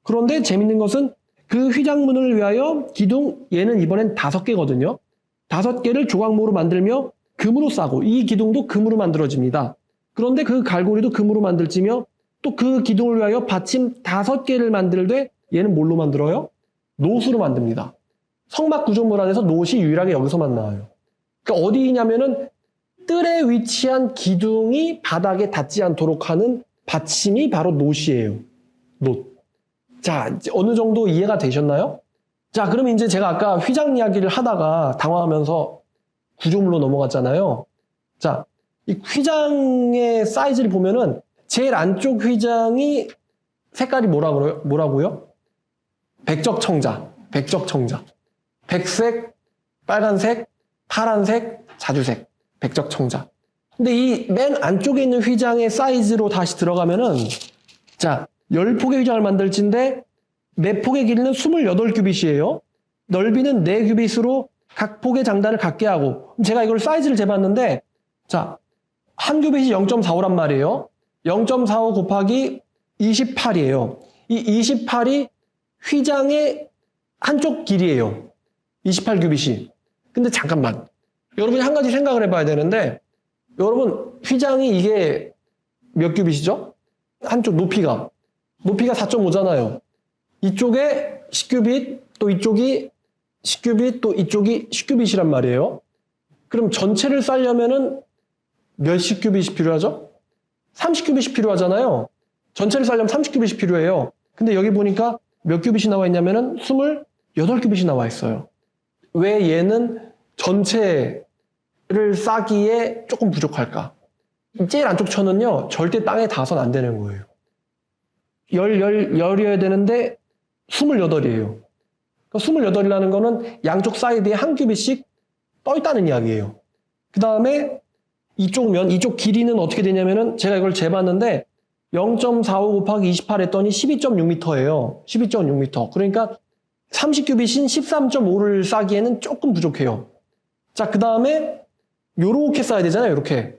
그런데 재밌는 것은 그 휘장문을 위하여 기둥, 얘는 이번엔 5개거든요. 5개를 조각모로 만들며 금으로 싸고, 이 기둥도 금으로 만들어집니다. 그런데 그 갈고리도 금으로 만들지며 또 그 기둥을 위하여 받침 5개를 만들되 얘는 뭘로 만들어요? 노수로 만듭니다. 성막 구조물 안에서 노시 유일하게 여기서만 나와요. 그러니까 어디냐면은 뜰에 위치한 기둥이 바닥에 닿지 않도록 하는 받침이 바로 노시예요. 노. 자, 어느 정도 이해가 되셨나요? 자, 그럼 이제 제가 아까 휘장 이야기를 하다가 당황하면서 구조물로 넘어갔잖아요. 자, 이 휘장의 사이즈를 보면은 제일 안쪽 휘장이 색깔이 뭐라고요? 백적청자. 백적청자. 백색, 빨간색, 파란색, 자주색. 백적청자. 근데 이 맨 안쪽에 있는 휘장의 사이즈로 다시 들어가면은 자, 10폭의 휘장을 만들지인데 매 폭의 길이는 28규빗이에요. 넓이는 4규빗으로 각 폭의 장단을 갖게 하고 제가 이걸 사이즈를 재봤는데 자, 한 규빗이 0.45란 말이에요. 0.45 곱하기 28이에요. 이 28이 휘장의 한쪽 길이에요. 28규빗이. 근데 잠깐만. 여러분이 한 가지 생각을 해봐야 되는데 여러분 휘장이 이게 몇 규빗이죠? 한쪽 높이가 4.5잖아요. 이쪽에 10규빗, 또 이쪽이 10규빗, 또 이쪽이 10규빗이란 말이에요. 그럼 전체를 쌓려면은 몇십 규빗이 필요하죠? 30규빗이 필요하잖아요. 전체를 쌓려면 30규빗이 필요해요. 근데 여기 보니까 몇 규빗이 나와 있냐면은 28규빗이 나와 있어요. 왜 얘는 전체를 싸기에 조금 부족할까? 제일 안쪽 천은요, 절대 땅에 닿아서는 안 되는 거예요. 열이어야 되는데 28이에요. 그러니까 28이라는 거는 양쪽 사이드에 한 규빗씩 떠 있다는 이야기예요. 그 다음에 이쪽 길이는 어떻게 되냐면은 제가 이걸 재봤는데 0.45 곱하기 28 했더니 12.6m예요. 12.6m. 그러니까 30규빗인 13.5를 싸기에는 조금 부족해요. 자, 그 다음에 요렇게 싸야 되잖아요. 요렇게.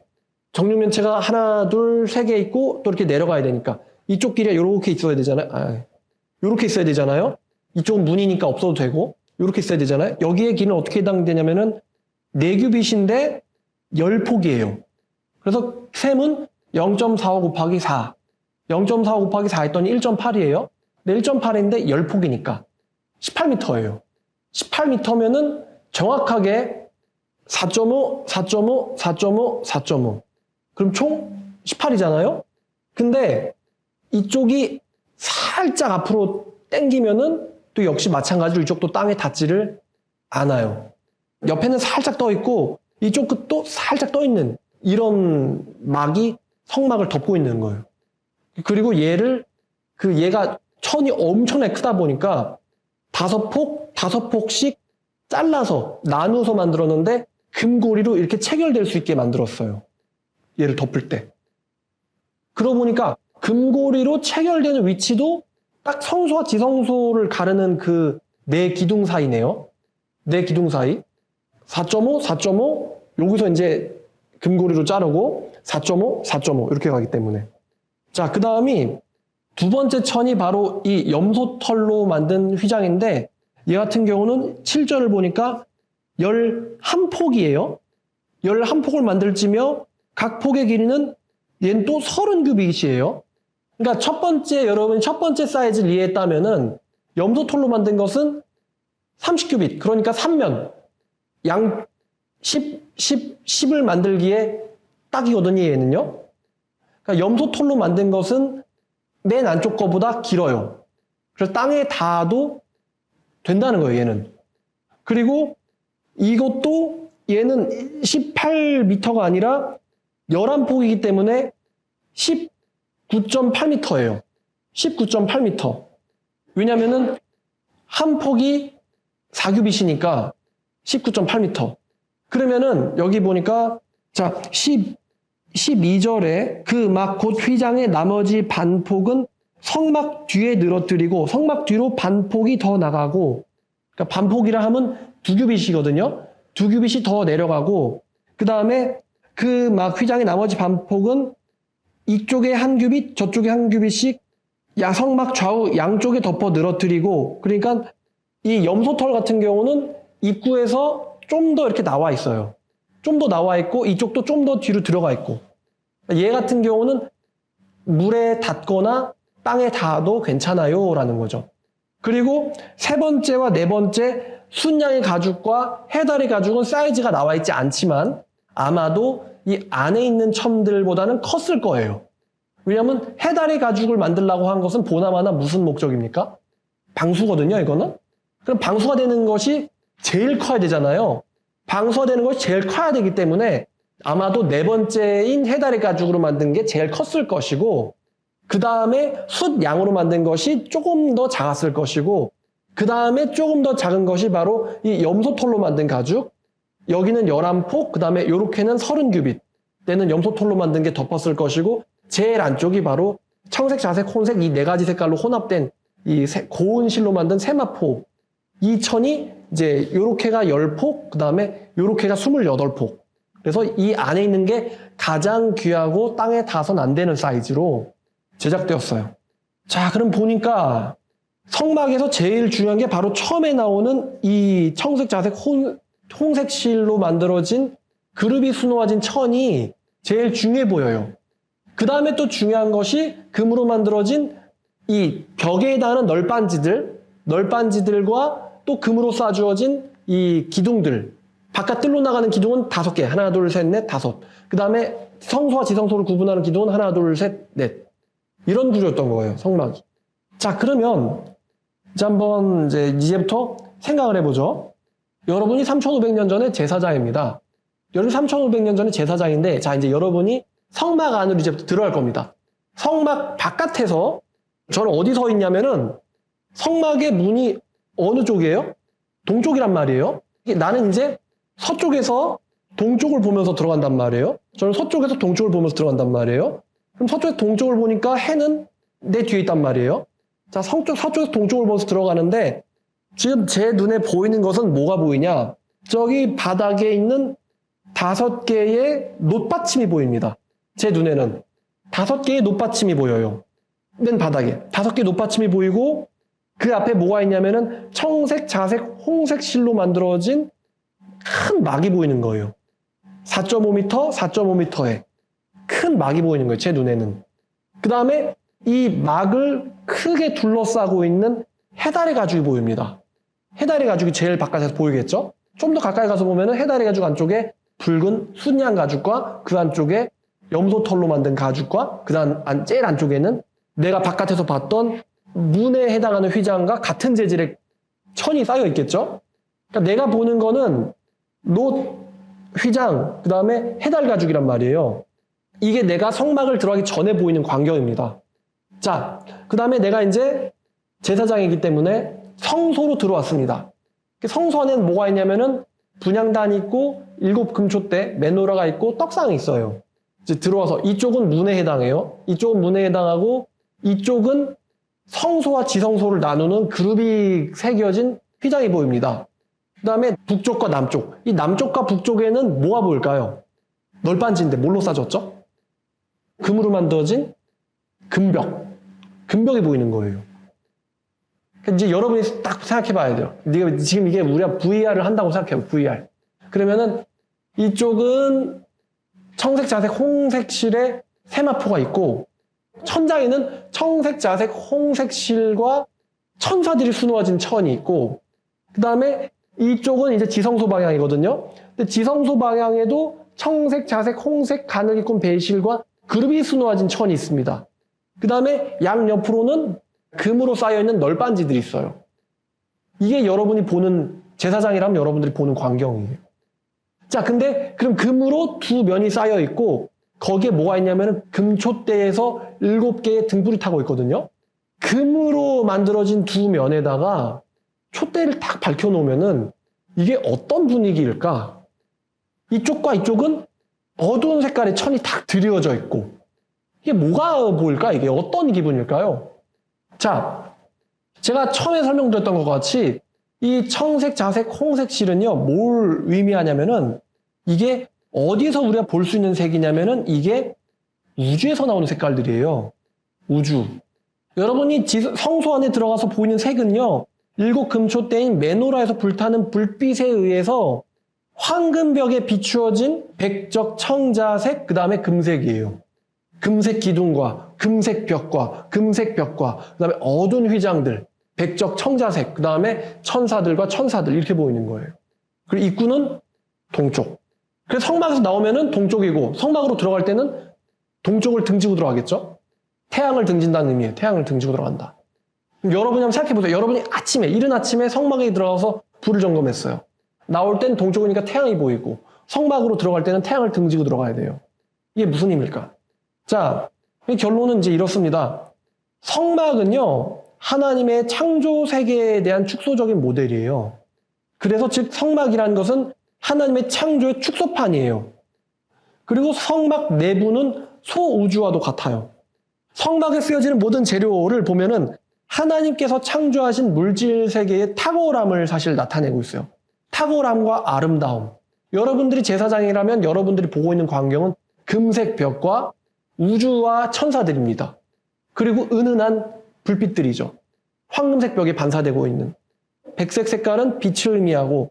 정육면체가 하나, 둘, 세 개 있고 또 이렇게 내려가야 되니까 이쪽 길이가 요렇게 있어야 되잖아요. 요렇게 있어야 되잖아요. 이쪽은 문이니까 없어도 되고 요렇게 있어야 되잖아요. 여기에 길이는 어떻게 해당되냐면은 4규빗인데 10폭이에요. 그래서 셈은 0.45 곱하기 4. 0.45 곱하기 4 했더니 1.8이에요. 근데 1.8인데 10폭이니까 18m예요. 18m면은 정확하게 4.5, 4.5, 4.5, 4.5. 그럼 총 18이잖아요? 근데 이쪽이 살짝 앞으로 당기면은 또 역시 마찬가지로 이쪽도 땅에 닿지를 않아요. 옆에는 살짝 떠 있고 이쪽 끝도 살짝 떠 있는 이런 막이 성막을 덮고 있는 거예요. 그리고 얘가 천이 엄청나게 크다 보니까 5폭씩 잘라서 나누어서 만들었는데 금고리로 이렇게 체결될 수 있게 만들었어요. 얘를 덮을 때. 그러고 보니까 금고리로 체결되는 위치도 딱 성소와 지성소를 가르는 그 네 기둥 사이네요. 네 기둥 사이. 4.5, 4.5, 여기서 이제 금고리로 자르고 4.5, 4.5 이렇게 가기 때문에. 자, 그 다음이 두 번째 천이 바로 이 염소털로 만든 휘장인데 얘 같은 경우는 7절을 보니까 11폭이에요. 11폭을 만들지며 각 폭의 길이는 얘는 또 30규빗이에요. 그러니까 여러분이 첫 번째 사이즈를 이해했다면은 염소털로 만든 것은 30규빗, 그러니까 3면, 양 10을 만들기에 딱이거든요, 얘는요. 그러니까 염소털로 만든 것은 맨 안쪽 거보다 길어요. 그래서 땅에 닿아도 된다는 거예요, 얘는. 그리고 이것도 얘는 18m가 아니라 11폭이기 때문에 19.8m예요. 19.8m. 왜냐면은 한 폭이 4규빗이니까 19.8m. 그러면은 여기 보니까 자, 12절에 그 막 곧 휘장의 나머지 반폭은 성막 뒤에 늘어뜨리고 성막 뒤로 반폭이 더 나가고, 그러니까 반폭이라 하면 2규빗이거든요. 2규빗이 더 내려가고, 그 다음에 그 막 휘장의 나머지 반폭은 이쪽에 1규빗 저쪽에 1규빗씩 성막 좌우 양쪽에 덮어 늘어뜨리고, 그러니까 이 염소털 같은 경우는 입구에서 좀 더 이렇게 나와 있어요. 좀 더 나와 있고 이쪽도 좀 더 뒤로 들어가 있고, 얘 같은 경우는 물에 닿거나 땅에 닿아도 괜찮아요 라는 거죠. 그리고 세 번째와 네 번째 순양의 가죽과 해다리 가죽은 사이즈가 나와 있지 않지만 아마도 이 안에 있는 첨들보다는 컸을 거예요. 왜냐하면 해다리 가죽을 만들려고 한 것은 보나마나 무슨 목적입니까? 방수거든요, 이거는. 그럼 방수가 되는 것이 제일 커야 되잖아요. 방수가 되는 것이 제일 커야 되기 때문에 아마도 네 번째인 해다리 가죽으로 만든 게 제일 컸을 것이고, 그 다음에 숫양으로 만든 것이 조금 더 작았을 것이고, 그 다음에 조금 더 작은 것이 바로 이 염소털로 만든 가죽, 여기는 11폭, 그 다음에 요렇게는 30규빗 되는 염소털로 만든 게 덮었을 것이고, 제일 안쪽이 바로 청색, 자색, 혼색 이 네 가지 색깔로 혼합된 이 고운 실로 만든 세마포, 이 천이 이제 요렇게가 10폭, 그 다음에 요렇게가 28폭. 그래서 이 안에 있는 게 가장 귀하고 땅에 닿아선 안 되는 사이즈로 제작되었어요. 자, 그럼 보니까 성막에서 제일 중요한 게 바로 처음에 나오는 이 청색, 자색, 홍색 실로 만들어진 그룹이 수놓아진 천이 제일 중요해 보여요. 그 다음에 또 중요한 것이 금으로 만들어진 이 벽에 닿는 널빤지들과 또 금으로 쏴주어진 이 기둥들, 바깥 뜰로 나가는 기둥은 5개, 하나, 둘, 셋, 넷, 5. 그 다음에 성소와 지성소를 구분하는 기둥은 하나, 둘, 셋, 넷. 이런 구조였던 거예요, 성막이. 자, 그러면 이제 한번 이제부터 생각을 해보죠. 여러분이 3,500년 전에 제사장입니다. 여러분 3,500년 전에 제사장인데, 자, 이제 여러분이 성막 안으로 이제부터 들어갈 겁니다. 성막 바깥에서 저는 어디 서 있냐면은 성막의 문이 어느 쪽이에요? 동쪽이란 말이에요. 나는 이제 서쪽에서 동쪽을 보면서 들어간단 말이에요. 저는 서쪽에서 동쪽을 보면서 들어간단 말이에요. 그럼 서쪽에서 동쪽을 보니까 해는 내 뒤에 있단 말이에요. 자, 서쪽에서 동쪽을 보면서 들어가는데 지금 제 눈에 보이는 것은 뭐가 보이냐? 저기 바닥에 있는 5개의 놋받침이 보입니다. 제 눈에는 5개의 놋받침이 보여요. 맨 바닥에 5개의 놋받침이 보이고, 그 앞에 뭐가 있냐면은 청색, 자색, 홍색 실로 만들어진 큰 막이 보이는 거예요. 4.5m, 4.5m에 큰 막이 보이는 거예요, 제 눈에는. 그 다음에 이 막을 크게 둘러싸고 있는 해다리 가죽이 보입니다. 해다리 가죽이 제일 바깥에서 보이겠죠? 좀 더 가까이 가서 보면은 해다리 가죽 안쪽에 붉은 순양 가죽과 그 안쪽에 염소털로 만든 가죽과 그 다음 제일 안쪽에는 내가 바깥에서 봤던 문에 해당하는 휘장과 같은 재질의 천이 쌓여 있겠죠? 그러니까 내가 보는 거는 놋, 휘장, 그 다음에 해달 가죽이란 말이에요. 이게 내가 성막을 들어가기 전에 보이는 광경입니다. 자, 그 다음에 내가 이제 제사장이기 때문에 성소로 들어왔습니다. 성소 안에는 뭐가 있냐면은 분향단이 있고 7금초대, 메노라가 있고 떡상이 있어요. 이제 들어와서 이쪽은 문에 해당해요. 이쪽은 문에 해당하고 이쪽은 성소와 지성소를 나누는 그룹이 새겨진 휘장이 보입니다. 그 다음에 북쪽과 남쪽. 이 남쪽과 북쪽에는 뭐가 보일까요? 널빤지인데 뭘로 싸졌죠? 금으로 만들어진 금벽. 금벽이 보이는 거예요. 이제 여러분이 딱 생각해 봐야 돼요. 네가 지금 이게 우리가 VR을 한다고 생각해요. VR. 그러면은 이쪽은 청색, 자색, 홍색 실에 세마포가 있고, 천장에는 청색, 자색, 홍색 실과 천사들이 수놓아진 천이 있고, 그 다음에 이쪽은 이제 지성소 방향이거든요. 근데 지성소 방향에도 청색, 자색, 홍색, 가늘기 꾼 베이실과 그룹이 수놓아진 천이 있습니다. 그 다음에 양옆으로는 금으로 쌓여있는 널빤지들이 있어요. 이게 여러분이 보는, 제사장이라면 여러분들이 보는 광경이에요. 자, 근데 그럼 금으로 두 면이 쌓여 있고, 거기에 뭐가 있냐면은 금촛대에서 7개의 등불이 타고 있거든요. 금으로 만들어진 두 면에다가 촛대를 딱 밝혀놓으면은 이게 어떤 분위기일까? 이쪽과 이쪽은 어두운 색깔의 천이 탁 드리워져 있고, 이게 뭐가 보일까? 이게 어떤 기분일까요? 자, 제가 처음에 설명드렸던 것 같이 이 청색, 자색, 홍색 실은요, 뭘 의미하냐면은 이게 어디서 우리가 볼 수 있는 색이냐면은 이게 우주에서 나오는 색깔들이에요. 우주. 여러분이 성소 안에 들어가서 보이는 색은요, 일곱 금초대인 메노라에서 불타는 불빛에 의해서 황금벽에 비추어진 백적 청자색, 그 다음에 금색이에요. 금색 기둥과 금색 벽과 금색 벽과 그 다음에 어두운 휘장들, 백적 청자색, 그 다음에 천사들과 천사들 이렇게 보이는 거예요. 그리고 입구는 동쪽. 그래서 성막에서 나오면은 동쪽이고 성막으로 들어갈 때는 동쪽을 등지고 들어가겠죠? 태양을 등진다는 의미예요. 태양을 등지고 들어간다. 그럼 여러분이 한번 생각해보세요. 여러분이 아침에, 이른 아침에 성막에 들어가서 불을 점검했어요. 나올 땐 동쪽이니까 태양이 보이고 성막으로 들어갈 때는 태양을 등지고 들어가야 돼요. 이게 무슨 의미일까? 자, 결론은 이제 이렇습니다. 성막은요, 하나님의 창조 세계에 대한 축소적인 모델이에요. 그래서 즉 성막이라는 것은 하나님의 창조의 축소판이에요. 그리고 성막 내부는 소우주와도 같아요. 성막에 쓰여지는 모든 재료를 보면은 하나님께서 창조하신 물질 세계의 탁월함을 사실 나타내고 있어요. 탁월함과 아름다움. 여러분들이 제사장이라면 여러분들이 보고 있는 광경은 금색 벽과 우주와 천사들입니다. 그리고 은은한 불빛들이죠. 황금색 벽에 반사되고 있는. 백색 색깔은 빛을 의미하고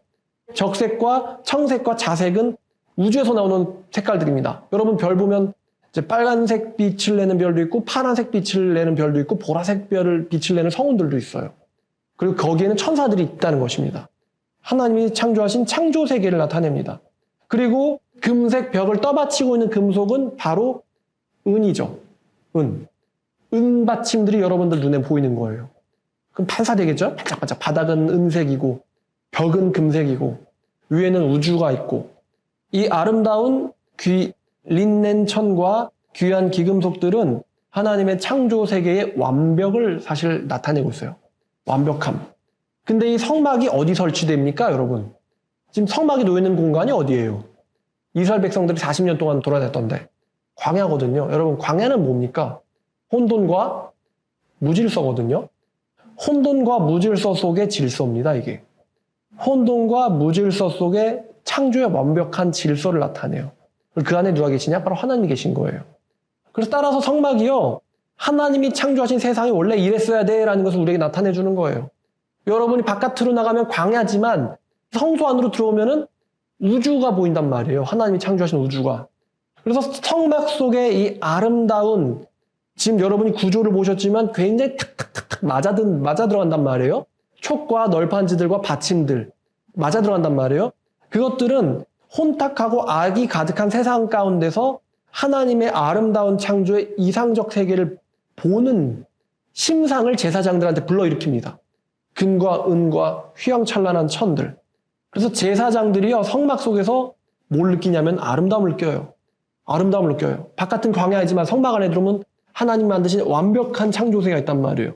적색과 청색과 자색은 우주에서 나오는 색깔들입니다. 여러분 별 보면 이제 빨간색 빛을 내는 별도 있고 파란색 빛을 내는 별도 있고 보라색 빛을 내는 성운들도 있어요. 그리고 거기에는 천사들이 있다는 것입니다. 하나님이 창조하신 창조 세계를 나타냅니다. 그리고 금색 벽을 떠받치고 있는 금속은 바로 은이죠. 은. 은 받침들이 여러분들 눈에 보이는 거예요. 그럼 반사되겠죠? 반짝반짝. 바닥은 은색이고 벽은 금색이고 위에는 우주가 있고 이 아름다운 린넨 천과 귀한 기금속들은 하나님의 창조 세계의 완벽을 사실 나타내고 있어요. 완벽함. 근데 이 성막이 어디 설치됩니까, 여러분? 지금 성막이 놓여있는 공간이 어디예요? 이스라엘 백성들이 40년 동안 돌아다녔던데 광야거든요. 여러분 광야는 뭡니까? 혼돈과 무질서거든요. 혼돈과 무질서 속의 질서입니다, 이게. 혼돈과 무질서 속에 창조의 완벽한 질서를 나타내요. 그 안에 누가 계시냐? 바로 하나님이 계신 거예요. 그래서 따라서 성막이요, 하나님이 창조하신 세상이 원래 이랬어야 돼라는 것을 우리에게 나타내 주는 거예요. 여러분이 바깥으로 나가면 광야지만 성소 안으로 들어오면은 우주가 보인단 말이에요. 하나님이 창조하신 우주가. 그래서 성막 속에 이 아름다운, 지금 여러분이 구조를 보셨지만 굉장히 탁탁탁탁 맞아 들어간단 말이에요. 촉과 널판지들과 받침들 맞아 들어간단 말이에요. 그것들은 혼탁하고 악이 가득한 세상 가운데서 하나님의 아름다운 창조의 이상적 세계를 보는 심상을 제사장들한테 불러일으킵니다. 금과 은과 휘황찬란한 천들. 그래서 제사장들이요, 성막 속에서 뭘 느끼냐면 아름다움을 느껴요. 아름다움을 느껴요. 바깥은 광야이지만 성막 안에 들어오면 하나님 만드신 완벽한 창조세가 있단 말이에요.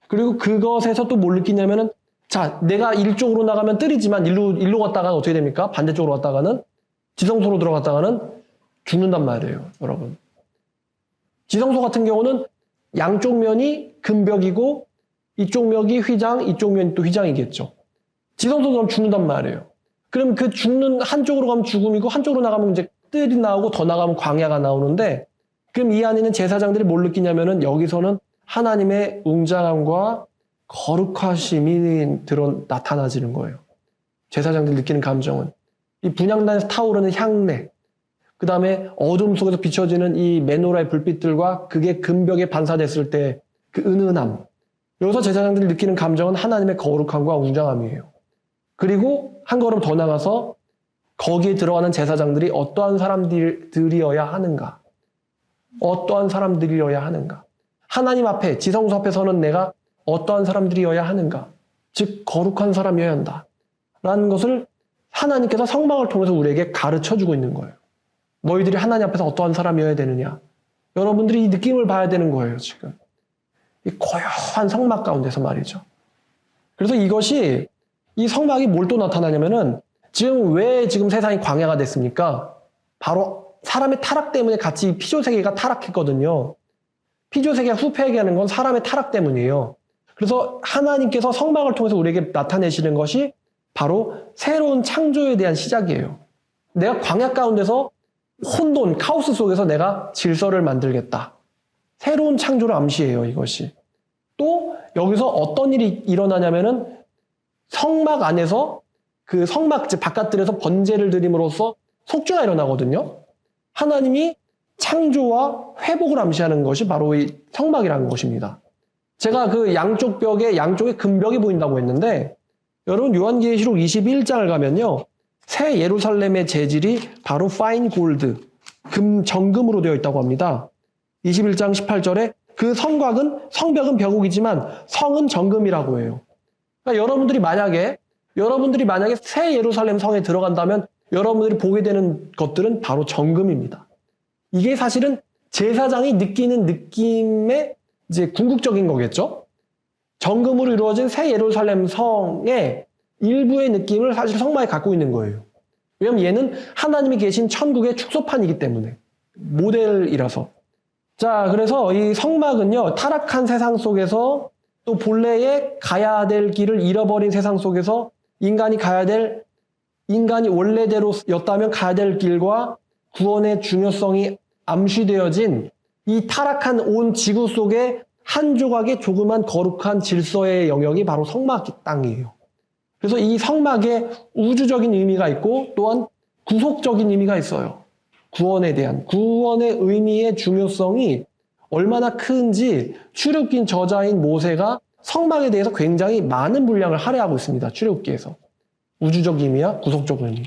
그리고 그것에서 또 뭘 느끼냐면은, 자, 내가 이쪽으로 나가면 뜰이지만 일로 갔다가는 어떻게 됩니까? 반대쪽으로 갔다가는, 지성소로 들어갔다가는 죽는단 말이에요, 여러분. 지성소 같은 경우는 양쪽 면이 금벽이고 이쪽 벽이 휘장, 이쪽 면이 또 휘장이겠죠. 지성소도 그럼 죽는단 말이에요. 그럼 그 죽는 한쪽으로 가면 죽음이고 한쪽으로 나가면 이제 뜰이 나오고 더 나가면 광야가 나오는데, 그럼 이 안에는 제사장들이 뭘 느끼냐면은 여기서는 하나님의 웅장함과 거룩하심이 나타나지는 거예요. 제사장들이 느끼는 감정은 이 분향단에서 타오르는 향내, 그 다음에 어둠 속에서 비춰지는 이 메노라의 불빛들과 그게 금벽에 반사됐을 때 그 은은함. 여기서 제사장들이 느끼는 감정은 하나님의 거룩함과 웅장함이에요. 그리고 한 걸음 더 나가서 거기에 들어가는 제사장들이 어떠한 사람들이어야 하는가? 어떠한 사람들이어야 하는가? 하나님 앞에, 지성소 앞에 서는 내가 어떠한 사람들이어야 하는가? 즉 거룩한 사람이어야 한다 라는 것을 하나님께서 성막을 통해서 우리에게 가르쳐주고 있는 거예요. 너희들이 하나님 앞에서 어떠한 사람이어야 되느냐? 여러분들이 이 느낌을 봐야 되는 거예요, 지금. 이 고요한 성막 가운데서 말이죠. 그래서 이것이, 이 성막이 뭘 또 나타나냐면은, 지금 왜 지금 세상이 광야가 됐습니까? 바로 사람의 타락 때문에 같이 피조세계가 타락했거든요. 피조세계가 후패하게 하는 건 사람의 타락 때문이에요. 그래서 하나님께서 성막을 통해서 우리에게 나타내시는 것이 바로 새로운 창조에 대한 시작이에요. 내가 광야 가운데서 혼돈, 카오스 속에서 내가 질서를 만들겠다. 새로운 창조를 암시해요, 이것이. 또 여기서 어떤 일이 일어나냐면은 성막 안에서 그 성막 바깥들에서 번제를 드림으로써 속죄가 일어나거든요. 하나님이 창조와 회복을 암시하는 것이 바로 이 성막이라는 것입니다. 제가 그 양쪽 벽에 양쪽에 금벽이 보인다고 했는데 여러분 요한계시록 21장을 가면요. 새 예루살렘의 재질이 바로 파인 골드, 정금으로 되어 있다고 합니다. 21장 18절에 그 성벽은 벼곡이지만 성은 정금이라고 해요. 그러니까 여러분들이 만약에 새 예루살렘 성에 들어간다면 여러분들이 보게 되는 것들은 바로 정금입니다. 이게 사실은 제사장이 느끼는 느낌의 이제 궁극적인 거겠죠? 정금으로 이루어진 새 예루살렘 성의 일부의 느낌을 사실 성막에 갖고 있는 거예요. 왜냐하면 얘는 하나님이 계신 천국의 축소판이기 때문에. 모델이라서. 자, 그래서 이 성막은요, 타락한 세상 속에서 또 본래에 가야 될 길을 잃어버린 세상 속에서 인간이 원래대로였다면 가야 될 길과 구원의 중요성이 암시되어진 이 타락한 온 지구 속에 한 조각의 조그만 거룩한 질서의 영역이 바로 성막 땅이에요. 그래서 이 성막에 우주적인 의미가 있고 또한 구속적인 의미가 있어요. 구원의 의미의 중요성이 얼마나 큰지 출애굽기 저자인 모세가 성막에 대해서 굉장히 많은 분량을 할애하고 있습니다. 출애굽기에서. 우주적 의미와 구속적 의미.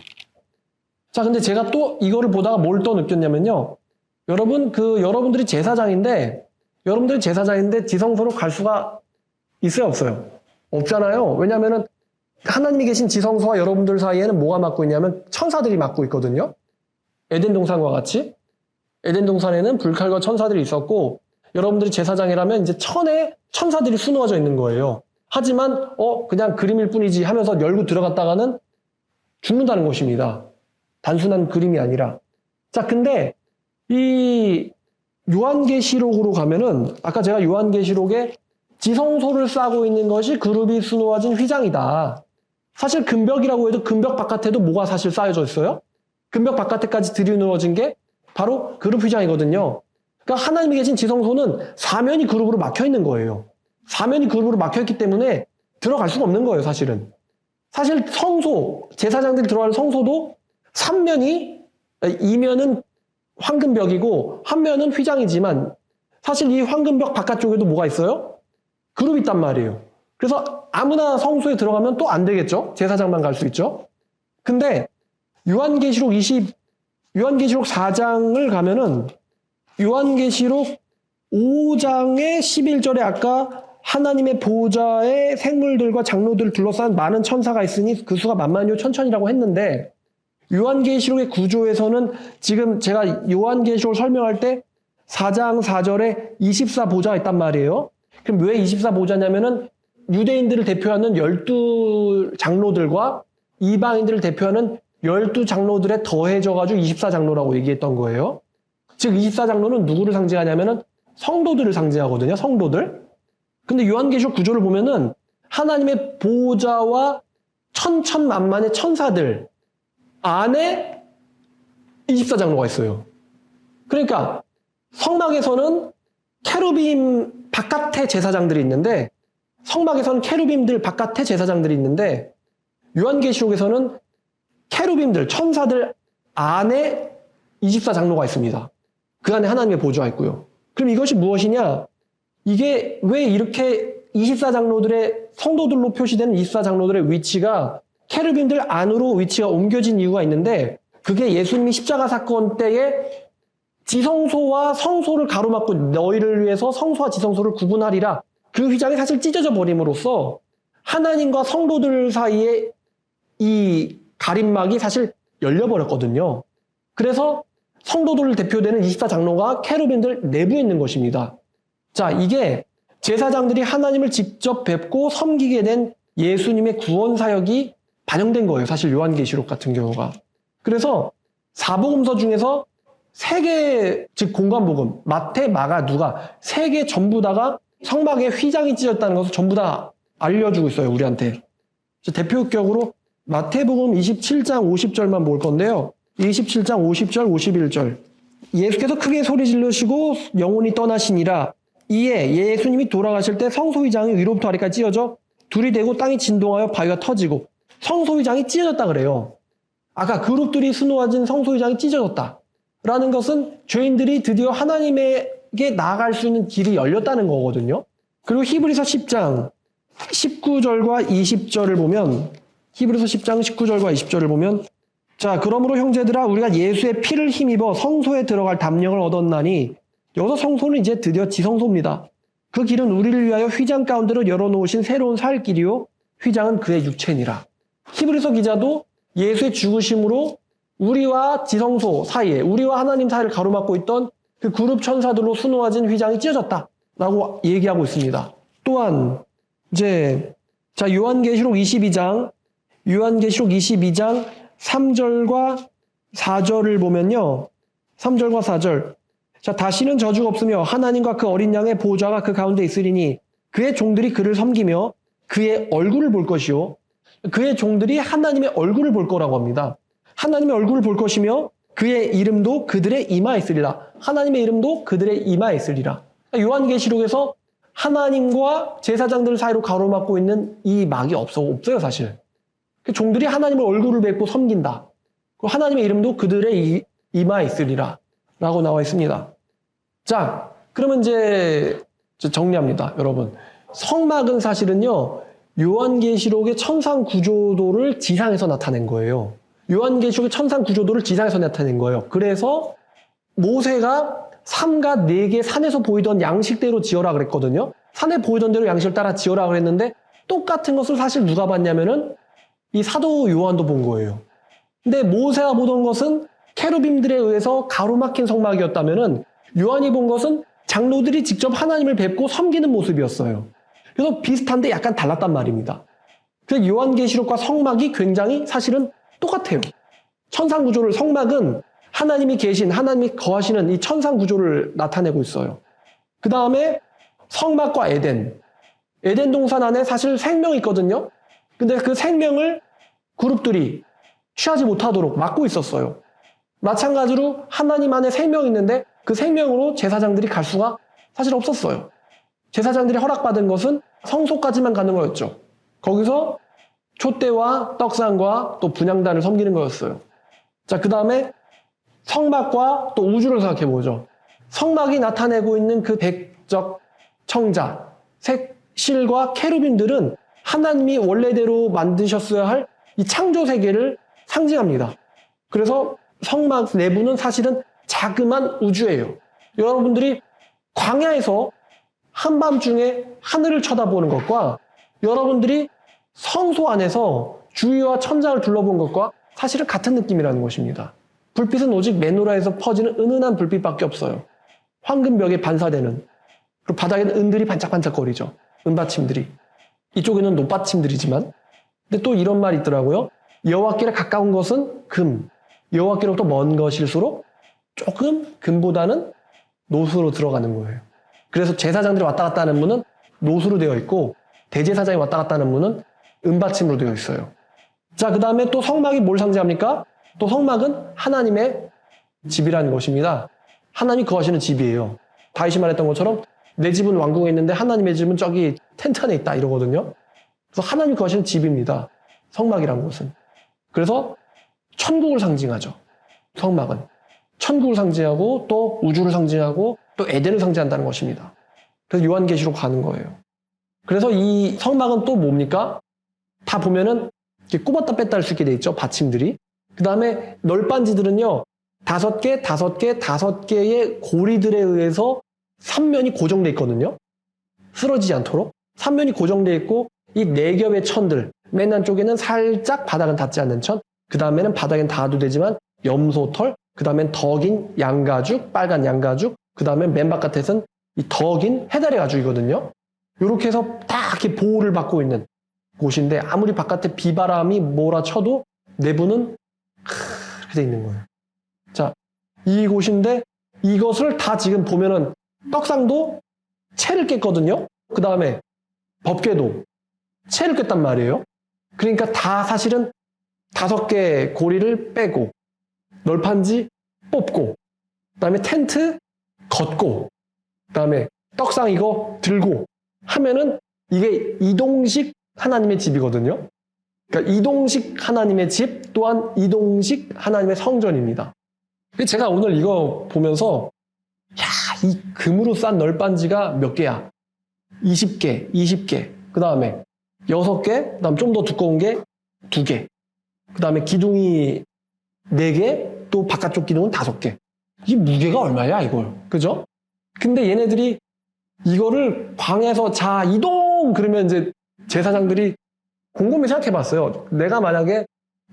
자, 근데 제가 또 이거를 보다가 뭘 또 느꼈냐면요. 여러분들이 제사장인데 지성소로 갈 수가 있어요, 없어요? 없잖아요. 왜냐면은 하나님이 계신 지성소와 여러분들 사이에는 뭐가 막고 있냐면 천사들이 막고 있거든요. 에덴 동산과 같이. 에덴 동산에는 불칼과 천사들이 있었고 여러분들이 제사장이라면 이제 천에 천사들이 수놓아져 있는 거예요. 하지만 그냥 그림일 뿐이지 하면서 열고 들어갔다가는 죽는다는 것입니다. 단순한 그림이 아니라. 자, 근데 이 요한계시록으로 가면은 아까 제가 요한계시록에 지성소를 싸고 있는 것이 그룹이 수놓아진 휘장이다. 사실 금벽이라고 해도 금벽 바깥에도 뭐가 사실 쌓여져 있어요? 금벽 바깥에까지 들이누워진 게 바로 그룹 휘장이거든요. 그러니까 하나님이 계신 지성소는 사면이 그룹으로 막혀 있는 거예요. 사면이 그룹으로 막혀 있기 때문에 들어갈 수가 없는 거예요, 사실은. 사실 성소, 제사장들이 들어가는 성소도 2면은 황금벽이고 한 면은 휘장이지만 사실 이 황금벽 바깥쪽에도 뭐가 있어요? 그룹이 있단 말이에요. 그래서 아무나 성소에 들어가면 또 안 되겠죠? 제사장만 갈 수 있죠? 근데 요한계시록 4장을 가면은 요한계시록 5장의 11절에 아까 하나님의 보좌에 생물들과 장로들을 둘러싼 많은 천사가 있으니 그 수가 만만요 천천이라고 했는데 요한계시록의 구조에서는 지금 제가 요한계시록을 설명할 때 4장 4절에 24보좌가 있단 말이에요. 그럼 왜 24보좌냐면은 유대인들을 대표하는 12장로들과 이방인들을 대표하는 12장로들에 더해져가지고 24장로라고 얘기했던 거예요. 즉 24장로는 누구를 상징하냐면은 성도들을 상징하거든요. 성도들. 근데 요한계시록 구조를 보면은 하나님의 보좌와 천천만만의 천사들 안에 24장로가 있어요. 그러니까 성막에서는 케루빔 바깥에 제사장들이 있는데 성막에서는 케루빔들 바깥에 제사장들이 있는데 요한계시록에서는 케루빔들, 천사들 안에 24장로가 있습니다. 그 안에 하나님의 보좌가 있고요. 그럼 이것이 무엇이냐? 이게 왜 이렇게 24장로들의 성도들로 표시되는 24장로들의 위치가 케루빔들 안으로 위치가 옮겨진 이유가 있는데 그게 예수님이 십자가 사건 때에 지성소와 성소를 가로막고 너희를 위해서 성소와 지성소를 구분하리라. 그 휘장이 사실 찢어져 버림으로써 하나님과 성도들 사이에 이 가림막이 사실 열려버렸거든요. 그래서 성도들을 대표되는 24장로가 케루빔들 내부에 있는 것입니다. 자, 이게 제사장들이 하나님을 직접 뵙고 섬기게 된 예수님의 구원 사역이 반영된 거예요. 사실 요한계시록 같은 경우가. 그래서 사복음서 중에서 세 개, 즉 공관복음, 마태, 마가, 누가 세 개 전부 다가 성막에 휘장이 찢어졌다는 것을 전부 다 알려주고 있어요, 우리한테. 대표격으로 마태복음 27장 50절만 볼 건데요. 27장 50절, 51절. 예수께서 크게 소리 지르시고 영혼이 떠나시니라. 이에 예수님이 돌아가실 때 성소휘장이 위로부터 아래까지 찢어져 둘이 되고 땅이 진동하여 바위가 터지고 성소휘장이 찢어졌다 그래요. 아까 그룹들이 수놓아진 성소휘장이 찢어졌다. 라는 것은 죄인들이 드디어 하나님에게 나아갈 수 있는 길이 열렸다는 거거든요. 그리고 히브리서 10장 19절과 20절을 보면 히브리서 10장 19절과 20절을 보면 자, 그러므로 형제들아 우리가 예수의 피를 힘입어 성소에 들어갈 담력을 얻었나니 여기서 성소는 이제 드디어 지성소입니다. 그 길은 우리를 위하여 휘장 가운데로 열어놓으신 새로운 살 길이요 휘장은 그의 육체니라. 히브리서 기자도 예수의 죽으심으로 우리와 지성소 사이에 우리와 하나님 사이를 가로막고 있던 그 그룹 천사들로 수놓아진 휘장이 찢어졌다라고 얘기하고 있습니다. 또한 이제 자 요한계시록 22장 3절과 4절을 보면요. 3절과 4절. 자, 다시는 저주가 없으며 하나님과 그 어린 양의 보좌가 그 가운데 있으리니 그의 종들이 그를 섬기며 그의 얼굴을 볼 것이요. 그의 종들이 하나님의 얼굴을 볼 거라고 합니다. 하나님의 얼굴을 볼 것이며 그의 이름도 그들의 이마에 있으리라. 하나님의 이름도 그들의 이마에 있으리라. 요한계시록에서 하나님과 제사장들 사이로 가로막고 있는 이 막이 없어요, 사실. 종들이 하나님의 얼굴을 뵙고 섬긴다. 하나님의 이름도 그들의 이마에 있으리라. 라고 나와 있습니다. 자, 그러면 이제 정리합니다, 여러분. 성막은 사실은요, 요한계시록의 천상 구조도를 지상에서 나타낸 거예요. 요한계시록의 천상 구조도를 지상에서 나타낸 거예요. 그래서 모세가 삼가 4개 산에서 보이던 양식대로 지어라 그랬거든요. 산에 보이던 대로 양식을 따라 지어라 그랬는데 똑같은 것을 사실 누가 봤냐면은 이 사도 요한도 본 거예요. 근데 모세가 보던 것은 케루빔들에 의해서 가로막힌 성막이었다면은 요한이 본 것은 장로들이 직접 하나님을 뵙고 섬기는 모습이었어요. 그래서 비슷한데 약간 달랐단 말입니다. 그래서 요한계시록과 성막이 굉장히 사실은 똑같아요. 천상 구조를 성막은 하나님이 계신, 하나님이 거하시는 이 천상 구조를 나타내고 있어요. 그 다음에 성막과 에덴 동산 안에 사실 생명이 있거든요. 근데 그 생명을 그룹들이 취하지 못하도록 막고 있었어요. 마찬가지로 하나님 안에 생명이 있는데 그 생명으로 제사장들이 갈 수가 사실 없었어요. 제사장들이 허락받은 것은 성소까지만 가는 거였죠. 거기서 촛대와 떡상과 또 분향단을 섬기는 거였어요. 자, 그 다음에 성막과 또 우주를 생각해보죠. 성막이 나타내고 있는 그 백적 청자, 색실과 케루빈들은 하나님이 원래대로 만드셨어야 할 이 창조 세계를 상징합니다. 그래서 성막 내부는 사실은 자그만 우주예요. 여러분들이 광야에서 한밤중에 하늘을 쳐다보는 것과 여러분들이 성소 안에서 주위와 천장을 둘러본 것과 사실은 같은 느낌이라는 것입니다. 불빛은 오직 메노라에서 퍼지는 은은한 불빛밖에 없어요. 황금벽에 반사되는. 그리고 바닥에는 은들이 반짝반짝거리죠. 은받침들이. 이쪽에는 노받침들이지만. 근데 또 이런 말이 있더라고요. 여호와께로 가까운 것은 금, 여호와께로부터 먼 것일수록 조금 금보다는 노수로 들어가는 거예요. 그래서 제사장들이 왔다 갔다 하는 문은 노수로 되어 있고 대제사장이 왔다 갔다 하는 문은 은받침으로 되어 있어요. 자, 그 다음에 또 성막이 뭘 상징합니까? 또 성막은 하나님의 집이라는 것입니다. 하나님이 거하시는 집이에요. 다윗이 말했던 것처럼 내 집은 왕궁에 있는데 하나님의 집은 저기 텐트 안에 있다 이러거든요. 그래서 하나님이 거하시는 집입니다. 성막이라는 것은. 그래서 천국을 상징하죠. 성막은. 천국을 상징하고 또 우주를 상징하고 또 에덴을 상징한다는 것입니다. 그래서 요한계시록 가는 거예요. 그래서 이 성막은 또 뭡니까? 다 보면은 이렇게 꼽았다 뺐다 할 수 있게 돼 있죠. 받침들이. 그 다음에 널빤지들은요. 5개의 고리들에 의해서 3면이 고정돼 있거든요. 쓰러지지 않도록. 3면이 고정돼 있고 이 4겹의 천들. 맨 안쪽에는 살짝 바닥은 닿지 않는 천. 그 다음에는 바닥엔 닿아도 되지만 염소털. 그 다음엔 덕인 양가죽, 빨간 양가죽. 그 다음에 맨 바깥에서는 이 덕인 해달의 가죽이거든요. 이렇게 해서 딱 이렇게 보호를 받고 있는 곳인데 아무리 바깥에 비바람이 몰아쳐도 내부는 이렇게 돼 있는 거예요. 자, 이곳인데 이것을 다 지금 보면은 떡상도 채를 깼거든요. 그 다음에 법궤도 채를 깼단 말이에요. 그러니까 다 사실은 5개 고리를 빼고 널판지 뽑고 그다음에 텐트 걷고 그다음에 떡상 이거 들고 하면은 이게 이동식 하나님의 집이거든요. 그러니까 이동식 하나님의 집 또한 이동식 하나님의 성전입니다. 제가 오늘 이거 보면서 야, 이 금으로 싼 널빤지가 몇 개야? 20개, 20개. 그 다음에 6개, 그 다음 좀 더 두꺼운 게 2개. 그 다음에 기둥이 4개, 또 바깥쪽 기둥은 5개. 이 무게가 얼마야, 이걸? 그죠? 근데 얘네들이 이거를 광에서 자, 이동! 그러면 이제 제사장들이 곰곰이 생각해 봤어요. 내가 만약에